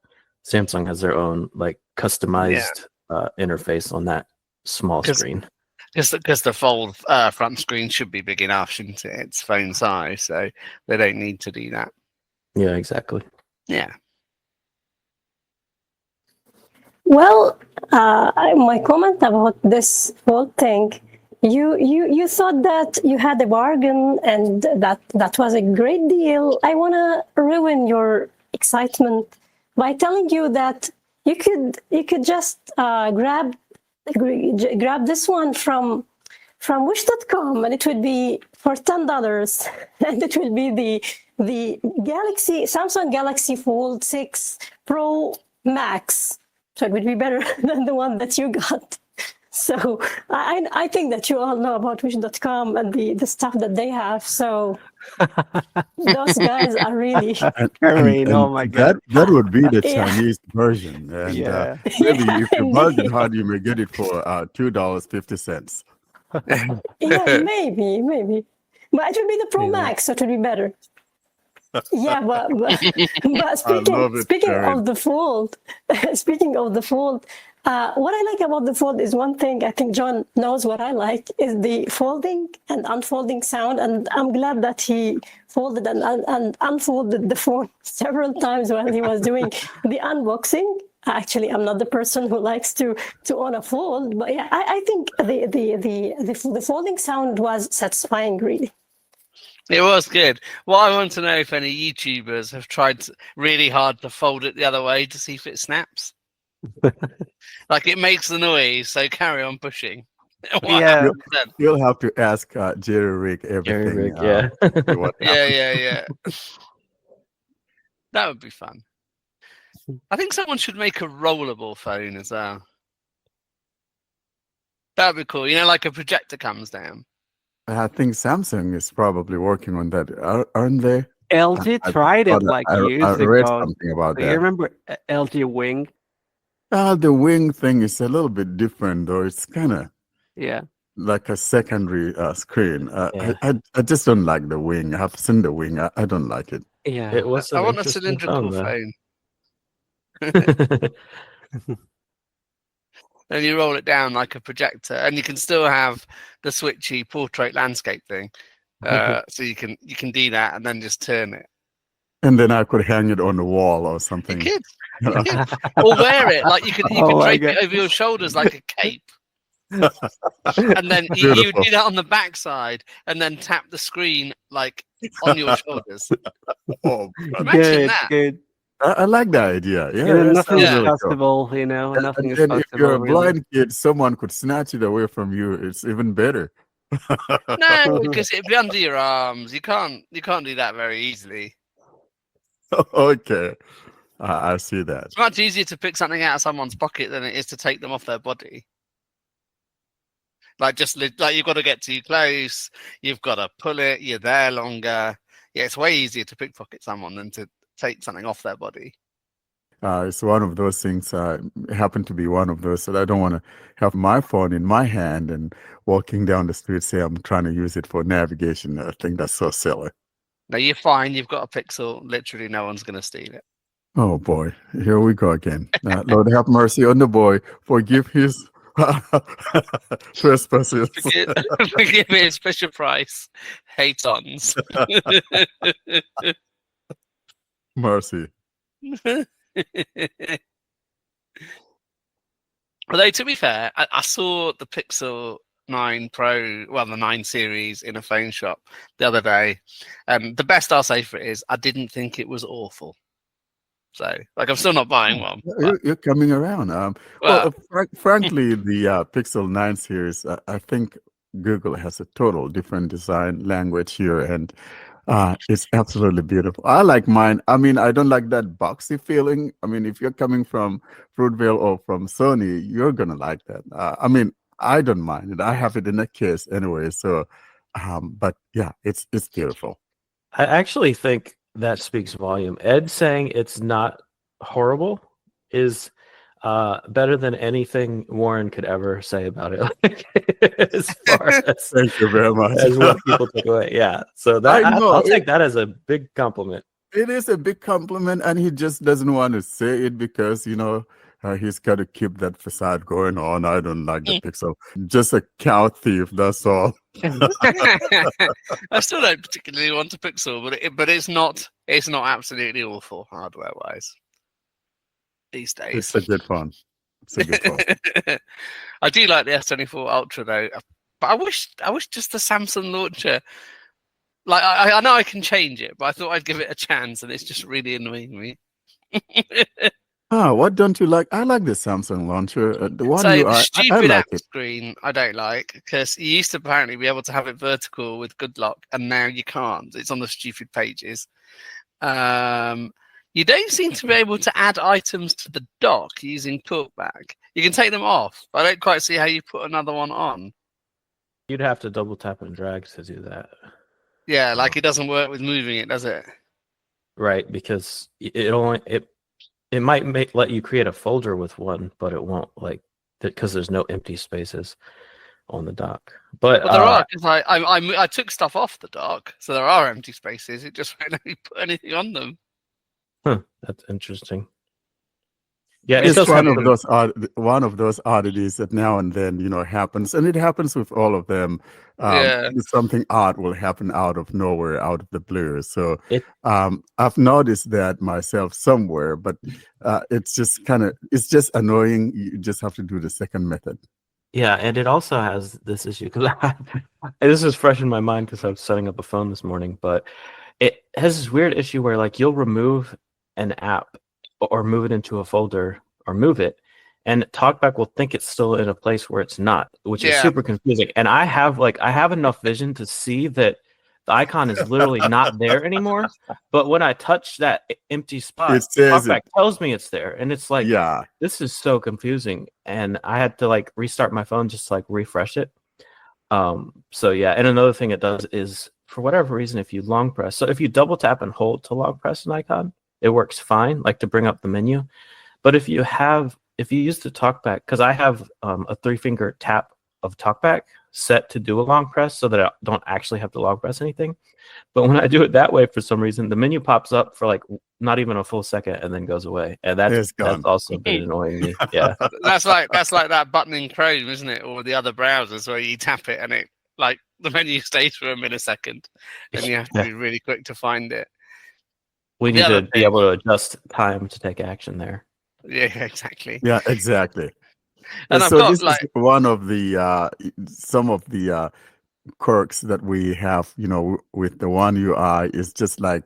Samsung has their own like customized interface on that small screen. Because the Fold front screen should be big enough, shouldn't it? It's phone size, so they don't need to do that. Yeah, exactly. Yeah. Well, my comment about this whole thing, you thought that you had a bargain and that was a great deal. I want to ruin your excitement by telling you that you could just grab this one from wish.com, and it would be for $10, and it will be the Samsung Galaxy Fold 6 Pro Max. So it would be better than the one that you got. So I think that you all know about wish.com and the stuff that they have. So those guys are really... Oh my God. That would be the Yeah. Chinese version. And Yeah. maybe if you bargain Indeed. hard, you may get it for $2.50. Yeah, maybe. But it would be the Pro Max, so it would be better. Yeah, but speaking of the Fold, what I like about the Fold is one thing. I think John knows what I like is the folding and unfolding sound, and I'm glad that he folded and unfolded the phone several times while he was doing the unboxing. Actually, I'm not the person who likes to own a Fold, but yeah, I think the folding sound was satisfying, really. It was good. Well, I want to know if any YouTubers have tried really hard to fold it the other way to see if it snaps. Like it makes the noise, so carry on pushing. Yeah. You'll have to ask Jerry Rick everything. Yeah. What Yeah. That would be fun. I think someone should make a rollable phone as well. That would be cool. Like a projector comes down. I think Samsung is probably working on that, aren't they? LG tried it like years I read ago. something about You that. remember LG Wing? The wing thing is a little bit different, though. It's kind of like a secondary screen. Yeah. I just don't like the wing. I've seen the wing. I don't like it. Yeah. It was I an want a interesting cylindrical phone. And you roll it down like a projector, and you can still have the switchy portrait landscape thing. So you can do that and then just turn it. And then I could hang it on the wall or something. You could. Or wear it like you could drape it over your shoulders like a cape. And then you do that on the backside and then tap the screen like on your shoulders. Imagine that. Good. I like that idea. Yeah, Nothing is really possible, cool. Nothing is And possible. if you're a really. blind kid, someone could snatch it away from you. It's even better. No, because it'd be under your arms. You can't do that very easily. Okay. I see that. It's much easier to pick something out of someone's pocket than it is to take them off their body. Like you've got to get too close. You've got to pull it. You're there longer. Yeah, it's way easier to pickpocket someone than to take something off their body. It's one of those things. Happen to be one of those that I don't want to have my phone in my hand and walking down the street say I'm trying to use it for navigation. I think that's so silly. No, you're fine. You've got a Pixel. Literally, no one's going to steal it. Oh boy, here we go again. Lord have mercy on the boy, forgive his trespasses. Forgive, forgive me, it's Fisher Price. Hate ons. Mercy. Although to be fair, I saw the Pixel 9 Pro, well, the 9 series in a phone shop the other day. The best I'll say for it is I didn't think it was awful. So, like, I'm still not buying one. Yeah, But, you're coming around. well, Frankly, the Pixel 9 series, I think Google has a total different design language here, and it's absolutely beautiful. I like mine. I mean, I don't like that boxy feeling. I mean, if you're coming from Fruitvale or from Sony, you're gonna like that. I mean, I don't mind it. I have it in a case anyway. So, but yeah, it's beautiful. I actually think that speaks volume. Ed saying it's not horrible is better than anything Warren could ever say about it. As far as, Thank you very much. as what people take away. Yeah. So that I know I'll take that as a big compliment. it is a big compliment, and he just doesn't want to say it because he's got to keep that facade going on. I don't like the Pixel. Just a cow thief. That's all. I still don't particularly want a Pixel, but it's not absolutely awful hardware wise these days. It's a good phone. It's a good phone. I do like the S24 Ultra though, but I wish just the Samsung launcher. Like I know I can change it, but I thought I'd give it a chance, and it's just really annoying me. What don't you like? I like the Samsung launcher. The one So you the are, I stupid like app it. screen I don't like because you used to apparently be able to have it vertical with good lock, and now you can't. It's on the stupid pages. You don't seem to be able to add items to the dock using Talkback. You can take them off, but I don't quite see how you put another one on. You'd have to double tap and drag to do that. Yeah, like it doesn't work with moving it, does it? Right, because it might let you create a folder with one, but it won't because there's no empty spaces on the dock. But Well, there are because I took stuff off the dock, so there are empty spaces. It just won't let me put anything on them. That's interesting. Yeah, it It's does one have of those oddities that now and then happens, and it happens with all of them. Yeah. Something odd will happen out of nowhere, out of the blue. So It- I've noticed that myself somewhere, but it's just annoying. You just have to do the second method. Yeah, and it also has this issue because this is fresh in my mind because I was setting up a phone this morning, but it has this weird issue where like you'll remove an app or move it into a folder or move it, and Talkback will think it's still in a place where it's not, which is super confusing. And I have enough vision to see that the icon is literally not there anymore. But when I touch that empty spot, It says Talkback tells me it's there, and it's like, Yeah. this is so confusing. And I had to like restart my phone just to like refresh it. So yeah, and another thing it does is for whatever reason, if you long press, so if you double tap and hold to long press an icon, it works fine, like to bring up the menu. But if you use the Talkback, because I have a 3-finger tap of Talkback set to do a long press so that I don't actually have to long press anything. But when I do it that way, for some reason, the menu pops up for like not even a full second and then goes away. And that's also been annoying me. Yeah. That's like that button in Chrome, isn't it? Or the other browsers where you tap it and it like the menu stays for a millisecond and you have to be really quick to find it. We need to be able to adjust time to take action there. Yeah, exactly. Yeah, exactly. And so this is one of the some of the quirks that we have, with the One UI is just like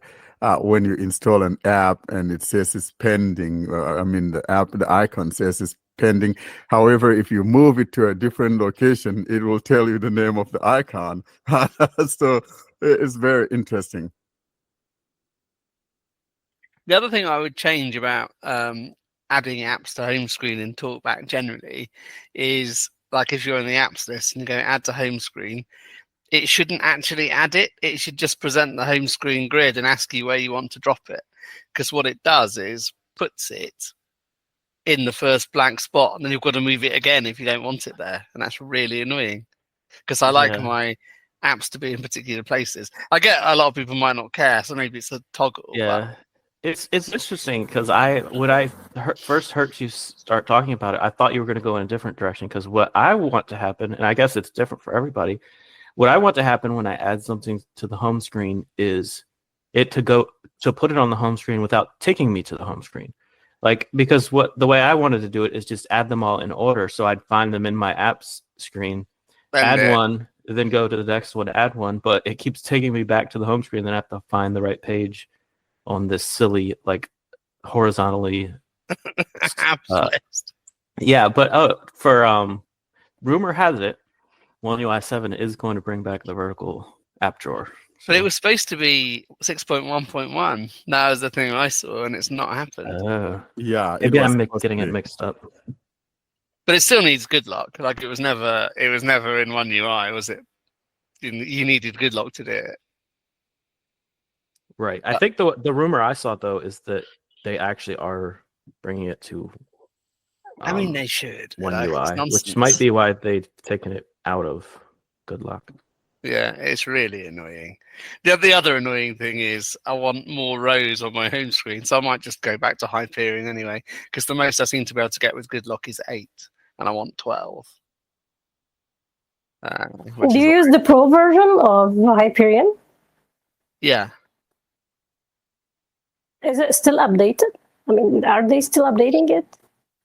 when you install an app and it says it's pending. The icon says it's pending. However, if you move it to a different location, it will tell you the name of the icon. So it's very interesting. The other thing I would change about adding apps to home screen in Talkback generally is like if you're in the apps list and you go add to home screen, it shouldn't actually add it. It should just present the home screen grid and ask you where you want to drop it. Because what it does is puts it in the first blank spot and then you've got to move it again if you don't want it there. And that's really annoying because I like my apps to be in particular places. I get a lot of people might not care, so maybe it's a toggle. Yeah. It's interesting because first heard you start talking about it, I thought you were going to go in a different direction. Because what I want to happen, and I guess it's different for everybody, what I want to happen when I add something to the home screen is it to put it on the home screen without taking me to the home screen. Like, because the way I wanted to do it is just add them all in order, so I'd find them in my apps screen, add one, then go to the next one, add one, but it keeps taking me back to the home screen. Then I have to find the right page on this silly, like, horizontally list. Yeah, but for rumor has it One UI 7 is going to bring back the vertical app drawer. But it was supposed to be 6.1.1. That was the thing I saw, and it's not happened. Yeah, maybe I'm getting it mixed up. But it still needs good luck. Like, it was never in One UI, was it? You needed good luck to do it. Right. I think the rumor I saw, though, is that they actually are bringing it to I mean, they should. One UI, which might be why they've taken it out of good luck. Yeah, it's really annoying. The other annoying thing is I want more rows on my home screen, so I might just go back to Hyperion anyway, because the most I seem to be able to get with good luck is 8, and I want 12. Do you use the Pro version of Hyperion? Yeah. Is it still updated? I mean, are they still updating it?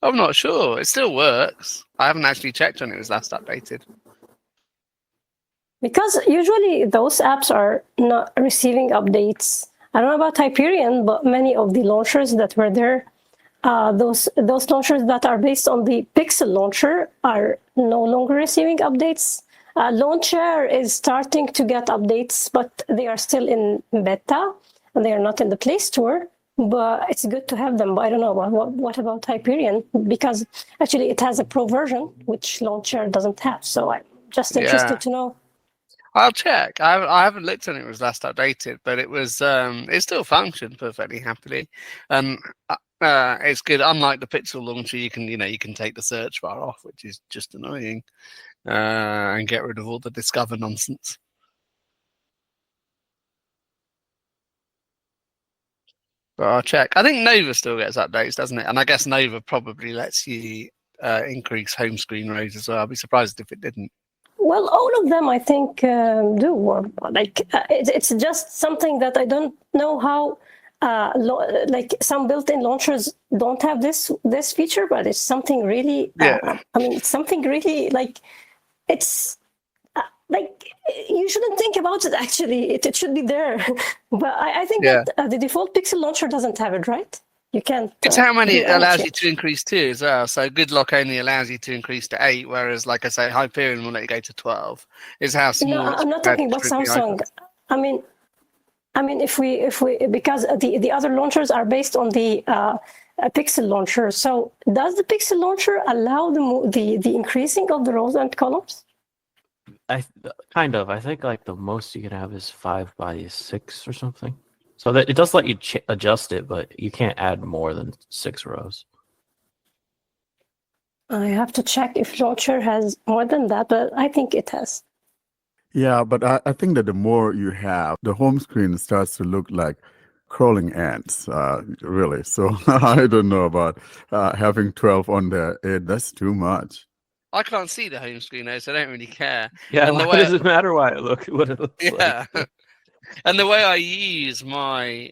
I'm not sure. It still works. I haven't actually checked when it was last updated. Because usually those apps are not receiving updates. I don't know about Hyperion, but many of the launchers that were there, those launchers that are based on the Pixel launcher are no longer receiving updates. Launcher is starting to get updates, but they are still in beta, and they are not in the Play Store. But it's good to have them. But I don't know what about Hyperion, because actually it has a Pro version, which Launcher doesn't have. So I'm just interested to know. I'll check. I haven't looked when it was last updated, but it was it still functioned perfectly happily, and it's good. Unlike the Pixel launcher, you can take the search bar off, which is just annoying, and get rid of all the Discover nonsense. But I'll check. I think Nova still gets updates, doesn't it? And I guess Nova probably lets you increase home screen rows as well. I'd be surprised if it didn't. Well, all of them, I think, do. Or, it's just something that I don't know how. Like some built-in launchers don't have this feature, but it's something really. I mean, it's something really like it's. Like, you shouldn't think about it, actually. It should be there. But I think that the default Pixel launcher doesn't have it, right? You can't. It's how many it allows you to increase to as well. So good luck only allows you to increase to 8, whereas, like I say, Hyperion will let you go to 12. Is how small. No, I'm not talking about Samsung. I mean, if we because the other launchers are based on the Pixel launcher. So does the Pixel launcher allow the increasing of the rows and columns? I think like the most you can have is 5x6 or something. So that it does let you adjust it, but you can't add more than 6 rows. I have to check if launcher has more than that, but I think it has. Yeah, but I think that the more you have, the home screen starts to look like crawling ants, really. So I don't know about having 12 on there. That's too much. I can't see the home screen though, so I don't really care. Yeah, and why does it matter what it looks like? And the way I use my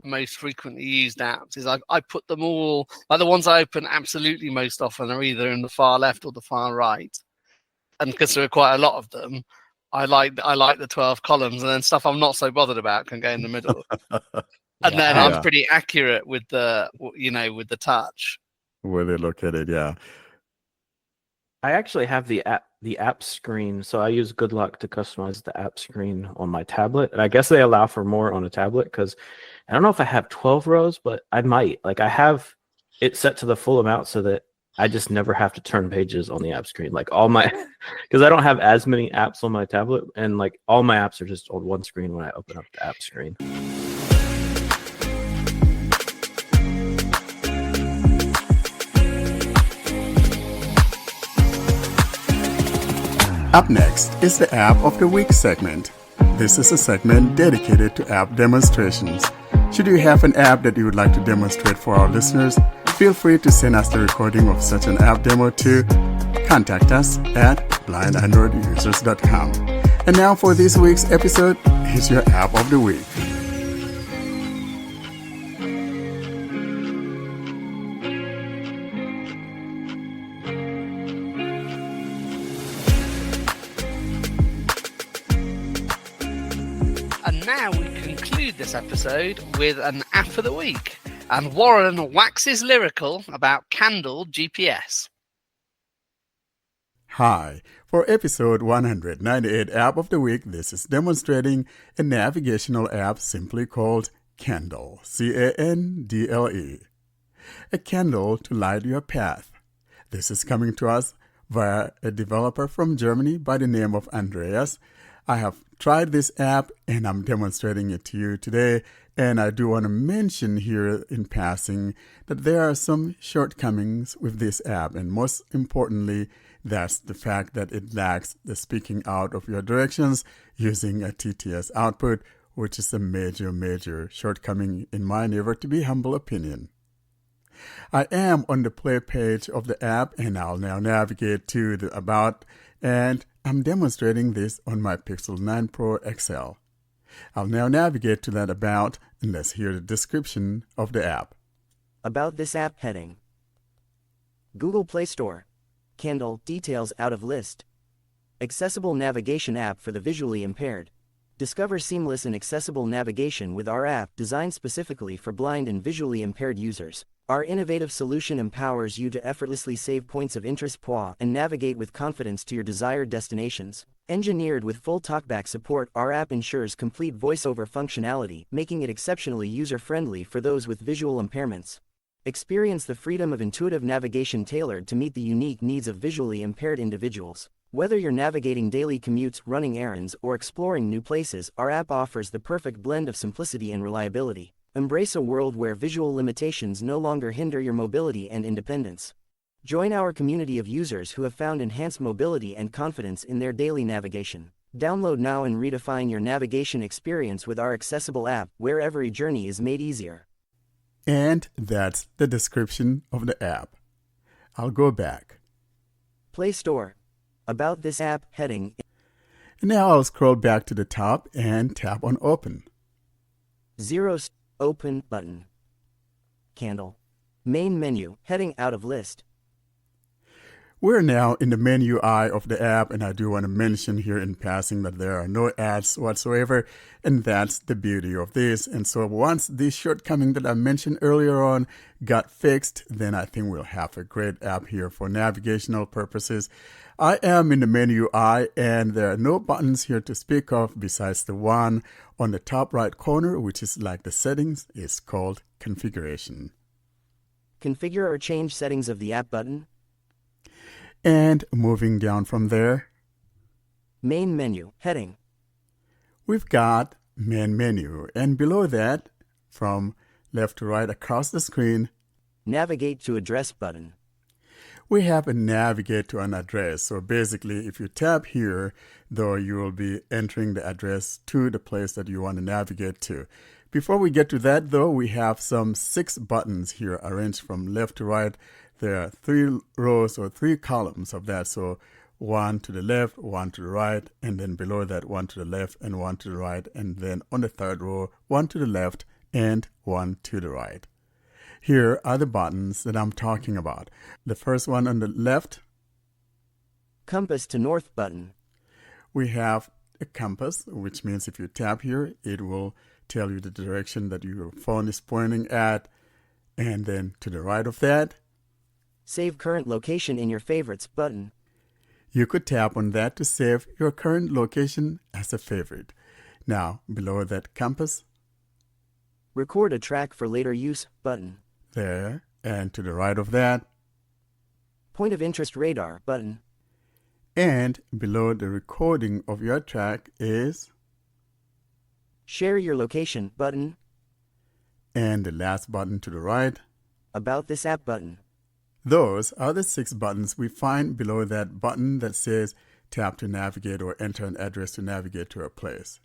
most frequently used apps is I put them all, like the ones I open absolutely most often are either in the far left or the far right. And because there are quite a lot of them, I like the 12 columns, and then stuff I'm not so bothered about can go in the middle. And then I'm pretty accurate with the touch. Where they're located, yeah. I actually have the app screen, so I use Good Luck to customize the app screen on my tablet. And I guess they allow for more on a tablet, because I don't know if I have 12 rows, but I might. Like, I have it set to the full amount so that I just never have to turn pages on the app screen. Like all my, because I don't have as many apps on my tablet, and like all my apps are just on one screen when I open up the app screen. Up next is the App of the Week segment. This is a segment dedicated to app demonstrations. Should you have an app that you would like to demonstrate for our listeners, feel free to send us the recording of such an app demo to contact us at blindandroidusers.com. And now for this week's episode, here's your app of the week. And now we conclude this episode with an app of the week. And Warren waxes lyrical about Candle GPS. Hi, for episode 198 app of the week, this is demonstrating a navigational app simply called Candle, C-A-N-D-L-E. A candle to light your path. This is coming to us via a developer from Germany by the name of Andreas. I have tried this app and I'm demonstrating it to you today. And I do want to mention here in passing that there are some shortcomings with this app. And most importantly, that's the fact that it lacks the speaking out of your directions using a TTS output, which is a major shortcoming in my never to be humble opinion. I am on the play page of the app and I'll now navigate to the about, and I'm demonstrating this on my Pixel 9 Pro XL. I'll now navigate to that about and let's hear the description of the app. About this app heading. Google Play Store. Candle details out of list. Accessible navigation app for the visually impaired. Discover seamless and accessible navigation with our app designed specifically for blind and visually impaired users. Our innovative solution empowers you to effortlessly save points of interest and navigate with confidence to your desired destinations. Engineered with full Talkback support, our app ensures complete voiceover functionality, making it exceptionally user-friendly for those with visual impairments. Experience the freedom of intuitive navigation tailored to meet the unique needs of visually impaired individuals. Whether you're navigating daily commutes, running errands, or exploring new places, our app offers the perfect blend of simplicity and reliability. Embrace a world where visual limitations no longer hinder your mobility and independence. Join our community of users who have found enhanced mobility and confidence in their daily navigation. Download now and redefine your navigation experience with our accessible app, where every journey is made easier. And that's the description of the app. I'll go back. Play Store. About this app heading. And now I'll scroll back to the top and tap on Open. Open button. Candle. Main menu, heading out of list. We're now in the menu eye of the app, and I do want to mention here in passing that there are no ads whatsoever, and that's the beauty of this. And so once this shortcoming that I mentioned earlier on got fixed, then I think we'll have a great app here for navigational purposes. I am in the menu eye, and there are no buttons here to speak of besides the one on the top right corner, which is like the settings, is called Configuration. Configure or change settings of the app button. And moving down from there, Main menu, heading. We've got Main menu, and below that, from left to right across the screen, Navigate to address button. we have a navigate to an address. So basically, if you tap here, though, you will be entering the address to the place that you want to navigate to. Before we get to that, though, we have some 6 buttons here arranged from left to right. There are 3 rows or 3 columns of that. So 1 to the left, 1 to the right, and then below that, 1 to the left and 1 to the right. And then on the 3rd row, 1 to the left and 1 to the right. Here are the buttons that I'm talking about. The first one on the left, Compass to north button. we have a compass, which means if you tap here, it will tell you the direction that your phone is pointing at. And then to the right of that, Save current location in your favorites button. you could tap on that to save your current location as a favorite. Now, below that compass, Record a track for later use button. there, and to the right of that, Point of interest radar button. and below the recording of your track is, Share your location button. and the last button to the right. About this app button. Those are the 6 buttons we find below that button that says tap to navigate or enter an address to navigate to a place.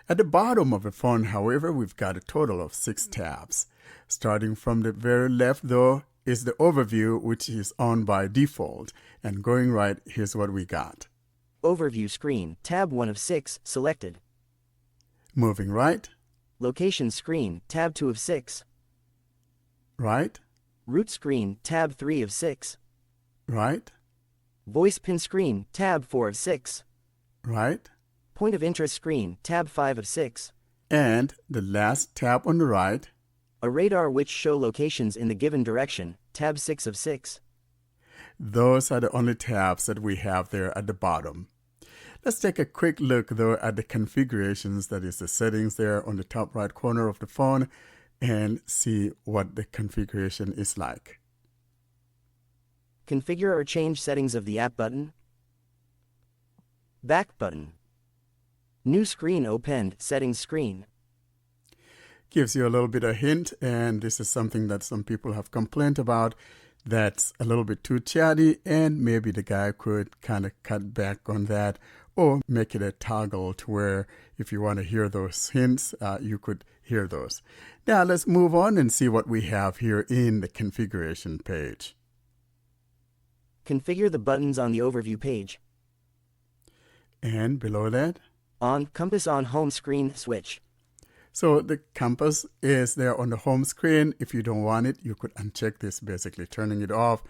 At the bottom of the phone, however, we've got a total of 6 tabs. Starting from the very left, though, is the overview, which is on by default. And going right, here's what we got. Overview screen, tab 1 of 6, selected. Moving right, Location screen, tab 2 of 6. right, Root screen, tab 3 of 6. right, Voice pin screen, tab 4 of 6. right, Point of interest screen, tab 5 of 6. and the last tab on the right. A radar which show locations in the given direction, tab 6 of 6. Those are the only tabs that we have there at the bottom. Let's take a quick look, though, at the configurations, that is the settings there on the top right corner of the phone, and see what the configuration is like. Configure or change settings of the app button. Back button. New screen opened, settings screen. Gives you a little bit of hint, and this is something that some people have complained about. That's a little bit too chatty, and maybe the guy could kind of cut back on that, or make it a toggle to where if you want to hear those hints, you could hear those. Now let's move on and see what we have here in the configuration page. Configure the buttons on the overview page. And below that, On compass on home screen switch. so the compass is there on the home screen. If you don't want it, you could uncheck this, basically turning it off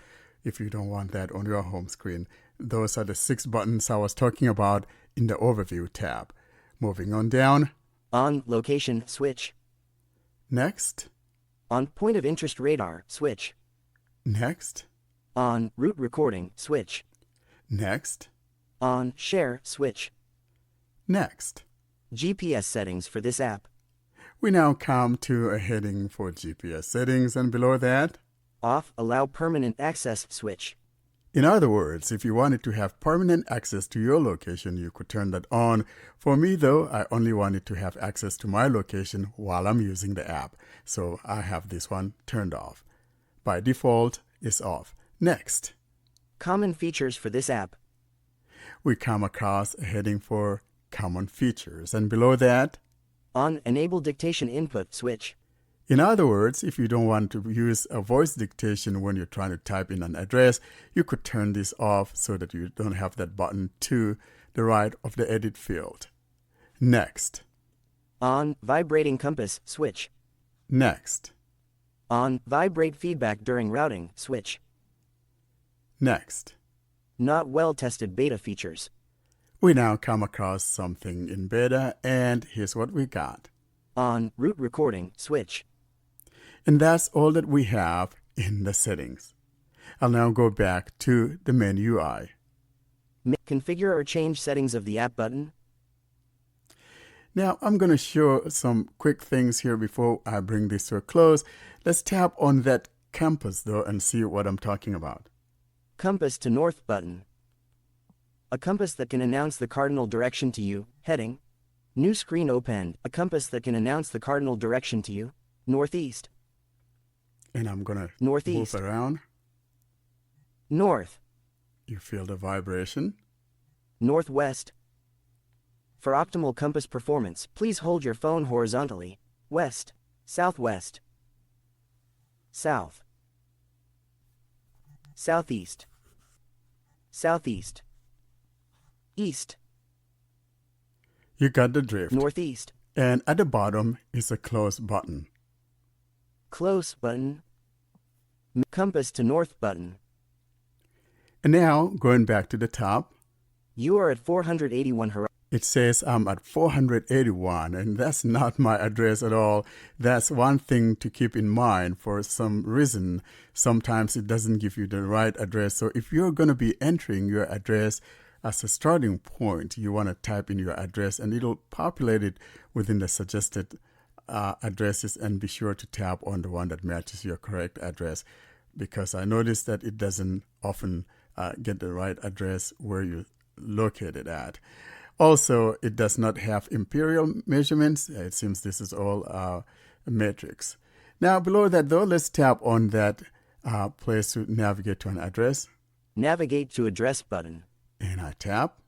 if you don't want that on your home screen. Those are the 6 buttons I was talking about in the overview tab. Moving on down. On location switch. Next. On point of interest radar switch. Next. On route recording switch. Next. On share switch. Next. GPS settings for this app. We now come to a heading for GPS settings, and below that, Off allow permanent access switch. in other words, if you wanted to have permanent access to your location, you could turn that on. For me, though, I only wanted to have access to my location while I'm using the app, so I have this one turned off. By default, it's off. Next, Common features for this app. we come across a heading for common features, and below that, On enable dictation input switch. in other words, if you don't want to use a voice dictation when you're trying to type in an address, you could turn this off so that you don't have that button to the right of the edit field. Next. On vibrating compass switch. Next. On vibrate feedback during routing switch. Next. Not well tested beta features. We now come across something in beta, and here's what we got. On route recording switch. And that's all that we have in the settings. I'll now go back to the main UI. Configure or change settings of the app button. Now, I'm going to show some quick things here before I bring this to a close. Let's tap on that compass, though, and see what I'm talking about. Compass to north button. A compass that can announce the cardinal direction to you. Heading. New screen opened. A compass that can announce the cardinal direction to you. Northeast. And I'm going to Northeast. move around. North. You feel the vibration. Northwest. For optimal compass performance, please hold your phone horizontally. West. Southwest. South. Southeast. Southeast. East. You got the drift. Northeast. And at the bottom is a close button. Close button. Compass to north button. And now, going back to the top, You are at 481 horizon. it says I'm at 481, and that's not my address at all. That's one thing to keep in mind. For some reason, sometimes it doesn't give you the right address. So if you're going to be entering your address as a starting point, you want to type in your address, and it'll populate it within the suggested addresses, and be sure to tap on the one that matches your correct address, because I noticed that it doesn't often get the right address where you're located at. Also, it does not have imperial measurements. It seems this is all a matrix. Now, below that, though, let's tap on that place to navigate to an address. Navigate to address button. And I tap.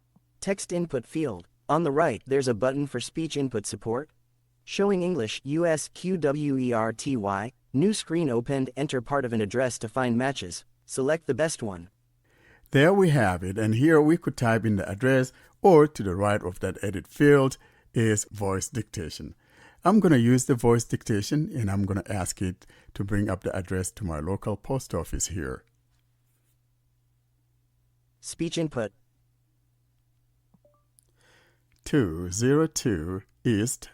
Text input field. On the right, there's a button for speech input support. Showing English US QWERTY. New screen opened. Enter part of an address to find matches. Select the best one. There we have it, and here we could type in the address, or to the right of that edit field is voice dictation. I'm going to use the voice dictation, and I'm going to ask it to bring up the address to my local post office here. Speech input. 202 East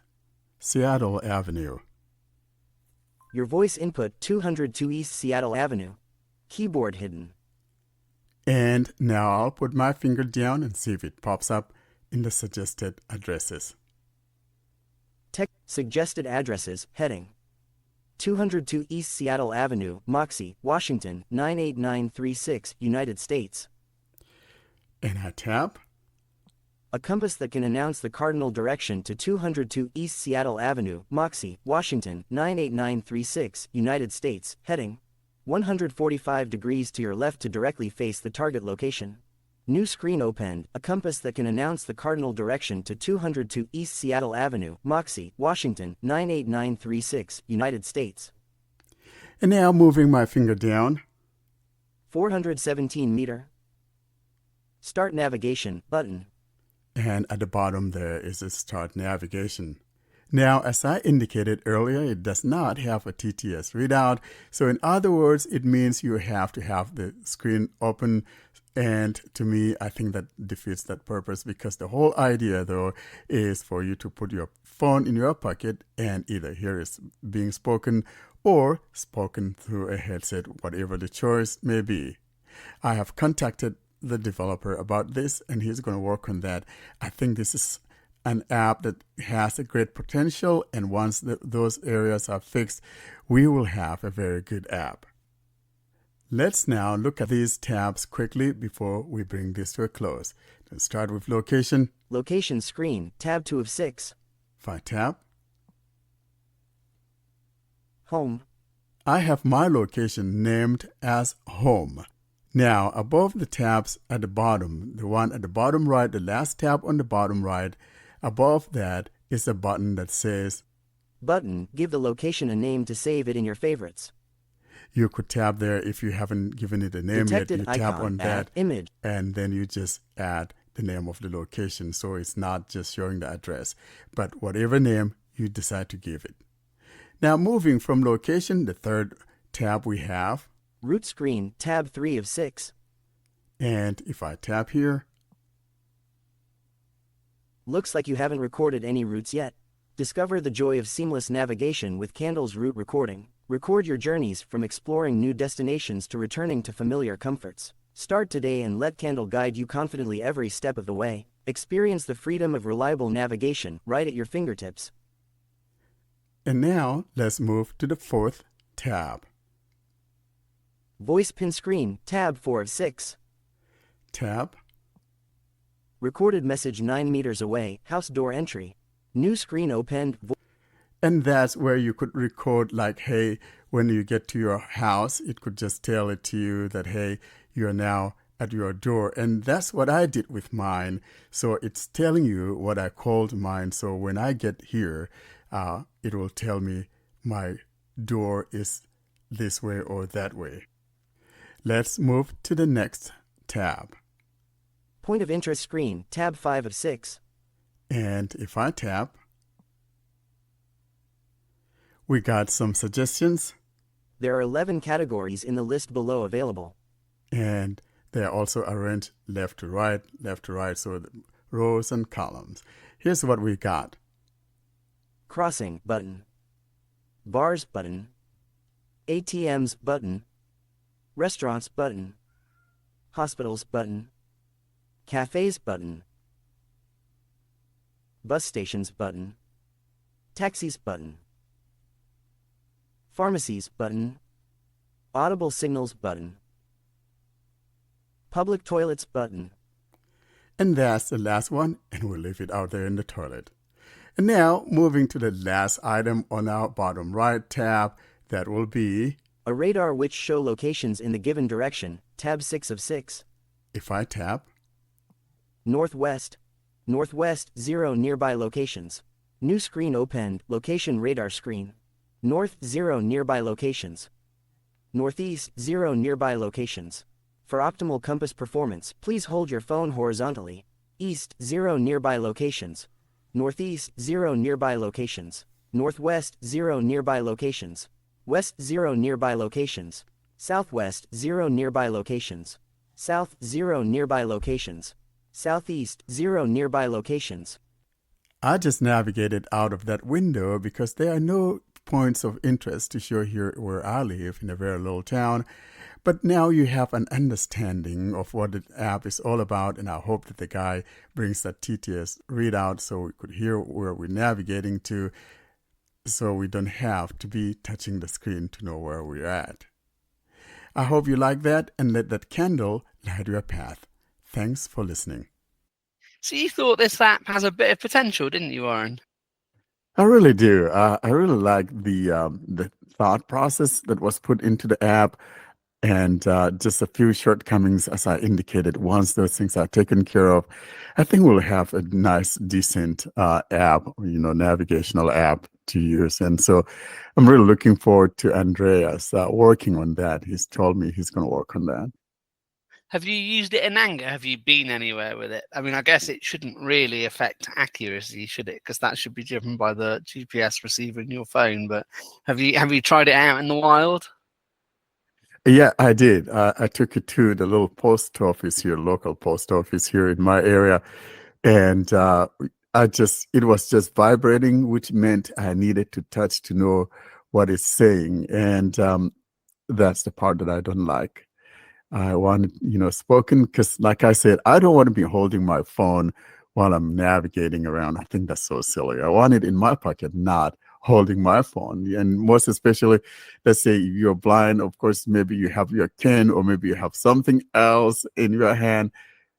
Seattle Avenue. Your voice input 202 East Seattle Avenue. Keyboard hidden. And now I'll put my finger down and see if it pops up in the suggested addresses. Text suggested addresses heading. 202 East Seattle Avenue, Moxie, Washington 98936, United States. And I tap. A compass that can announce the cardinal direction to 202 East Seattle Avenue, Moxie, Washington 98936, United States. Heading. 145 degrees to your left to directly face the target location. New screen opened. A compass that can announce the cardinal direction to 202 East Seattle Avenue, Moxie, Washington 98936, United States. And now moving my finger down. 417 meter. Start navigation button. And at the bottom there is a start navigation. Now, as I indicated earlier, it does not have a TTS readout. So in other words, it means you have to have the screen open. And to me, I think that defeats that purpose, because the whole idea, though, is for you to put your phone in your pocket and either hear it being spoken or spoken through a headset, whatever the choice may be. I have contacted the developer about this, and he's going to work on that. I think this is an app that has a great potential, and once those areas are fixed, we will have a very good app. Let's now look at these tabs quickly before we bring this to a close. Let's start with location. Location screen, tab 2 of 6. If I tap, Home. I have my location named as home. Now, above the tabs at the bottom, the one at the bottom right, the last tab on the bottom right, above that is a button that says Button, give the location a name to save it in your favorites. You could tap there if you haven't given it a name Detected yet. You tap icon, on that image, and then you just add the name of the location. So it's not just showing the address, but whatever name you decide to give it. Now, moving from location, the third tab we have. Root screen, tab 3 of 6. And if I tap here, looks like you haven't recorded any routes yet. Discover the joy of seamless navigation with Candle's route recording. Record your journeys from exploring new destinations to returning to familiar comforts. Start today and let Candle guide you confidently every step of the way. Experience the freedom of reliable navigation right at your fingertips. And now let's move to the fourth tab. Voice pin screen, tab 4 of 6. Tab. Recorded message 9 meters away, house door entry. New screen opened. And that's where you could record, like, hey, when you get to your house, it could just tell it to you that, hey, you're now at your door. And that's what I did with mine. So it's telling you what I called mine. So when I get here, it will tell me my door is this way or that way. Let's move to the next tab. Point of interest screen, tab 5 of 6. And if I tap, we got some suggestions. There are 11 categories in the list below available. And they're also arranged left to right, so the rows and columns. Here's what we got. Crossing button. Bars button. ATMs button. Restaurants button. Hospitals button. Cafes button. Bus stations button. Taxis button. Pharmacies button. Audible signals button. Public toilets button. And that's the last one, and we'll leave it out there in the toilet. And now, moving to the last item on our bottom right tab, that will be a radar which show locations in the given direction, tab 6 of 6. If I tap, Northwest. Northwest, 0 nearby locations. New screen opened, location radar screen. North, 0 nearby locations. Northeast, 0 nearby locations. For optimal compass performance, please hold your phone horizontally. East, 0 nearby locations. Northeast, 0 nearby locations. Northwest, 0 nearby locations. West, 0 nearby locations. Southwest, 0 nearby locations. South, 0 nearby locations. Southeast, 0 nearby locations. I just navigated out of that window because there are no points of interest to show here where I live in a very little town. But now you have an understanding of what the app is all about, and I hope that the guy brings that TTS readout so we could hear where we're navigating to, so we don't have to be touching the screen to know where we're at. I hope you like that, and let that candle light your path. Thanks for listening. So you thought this app has a bit of potential, didn't you, Warren? I really do. I really like the thought process that was put into the app, and just a few shortcomings, as I indicated. Once those things are taken care of, I think we'll have a nice, decent app, navigational app to use. And so I'm really looking forward to Andreas working on that. He's told me he's going to work on that. Have you used it in anger? Have you been anywhere with it? I mean, I guess it shouldn't really affect accuracy, should it? Because that should be driven by the GPS receiver in your phone. But have you tried it out in the wild? Yeah, I did. I took it to the little post office here, local post office here in my area. And it was just vibrating, which meant I needed to touch to know what it's saying. And that's the part that I don't like. I want it, spoken, because like I said, I don't want to be holding my phone while I'm navigating around. I think that's so silly. I want it in my pocket, not holding my phone. And most especially, let's say you're blind, of course, maybe you have your cane or maybe you have something else in your hand.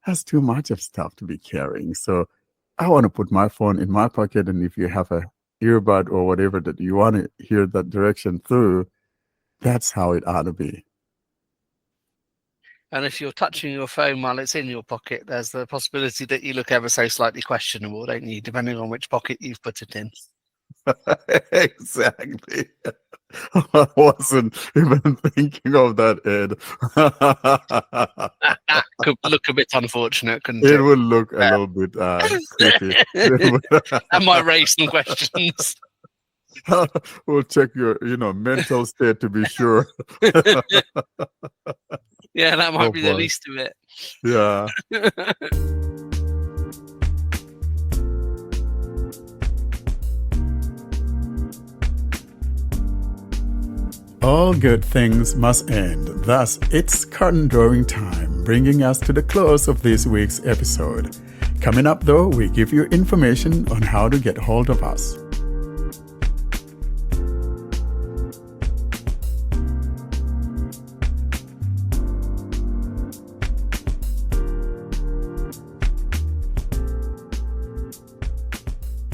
That's too much of stuff to be carrying. So I want to put my phone in my pocket, and if you have a earbud or whatever that you want to hear that direction through, that's how it ought to be. And if you're touching your phone while it's in your pocket, there's the possibility that you look ever so slightly questionable, don't you, depending on which pocket you've put it in. Exactly. I wasn't even thinking of that, Ed. That could look a bit unfortunate, couldn't it? It would look a little bit creepy. That might raise some questions. We'll check your, mental state to be sure. Yeah, that might Oh, be the boy. least of it. Yeah. All good things must end. Thus, it's curtain drawing time, bringing us to the close of this week's episode. Coming up, though, we give you information on how to get hold of us.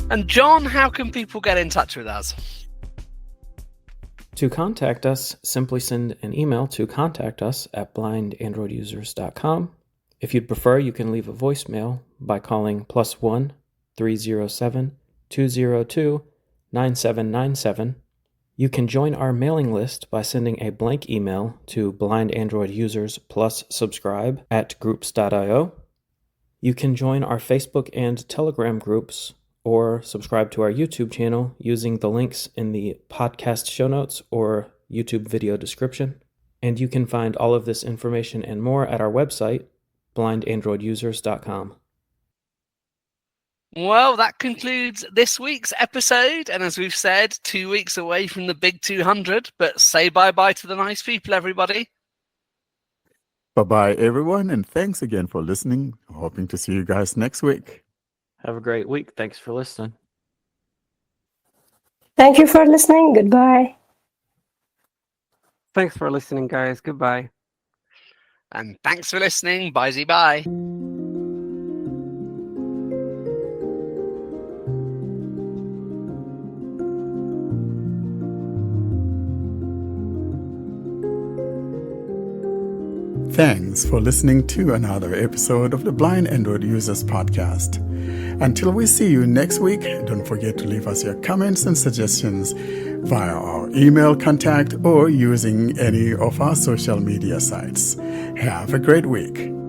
And John, how can people get in touch with us? To contact us, simply send an email to contactus@blindandroidusers.com. If you'd prefer, you can leave a voicemail by calling +1 307 202 9797. You can join our mailing list by sending a blank email to blindandroidusers plus subscribe @groups.io. You can join our Facebook and Telegram groups or subscribe to our YouTube channel using the links in the podcast show notes or YouTube video description. And you can find all of this information and more at our website, blindandroidusers.com. Well, that concludes this week's episode. And as we've said, 2 weeks away from the big 200. But say bye-bye to the nice people, everybody. Bye-bye, everyone, and thanks again for listening. Hoping to see you guys next week. Have a great week. Thanks for listening. Thank you for listening. Goodbye. Thanks for listening, guys. Goodbye. And thanks for listening. Bye-bye. Thanks for listening to another episode of the Blind Android Users Podcast. Until we see you next week, don't forget to leave us your comments and suggestions via our email contact or using any of our social media sites. Have a great week.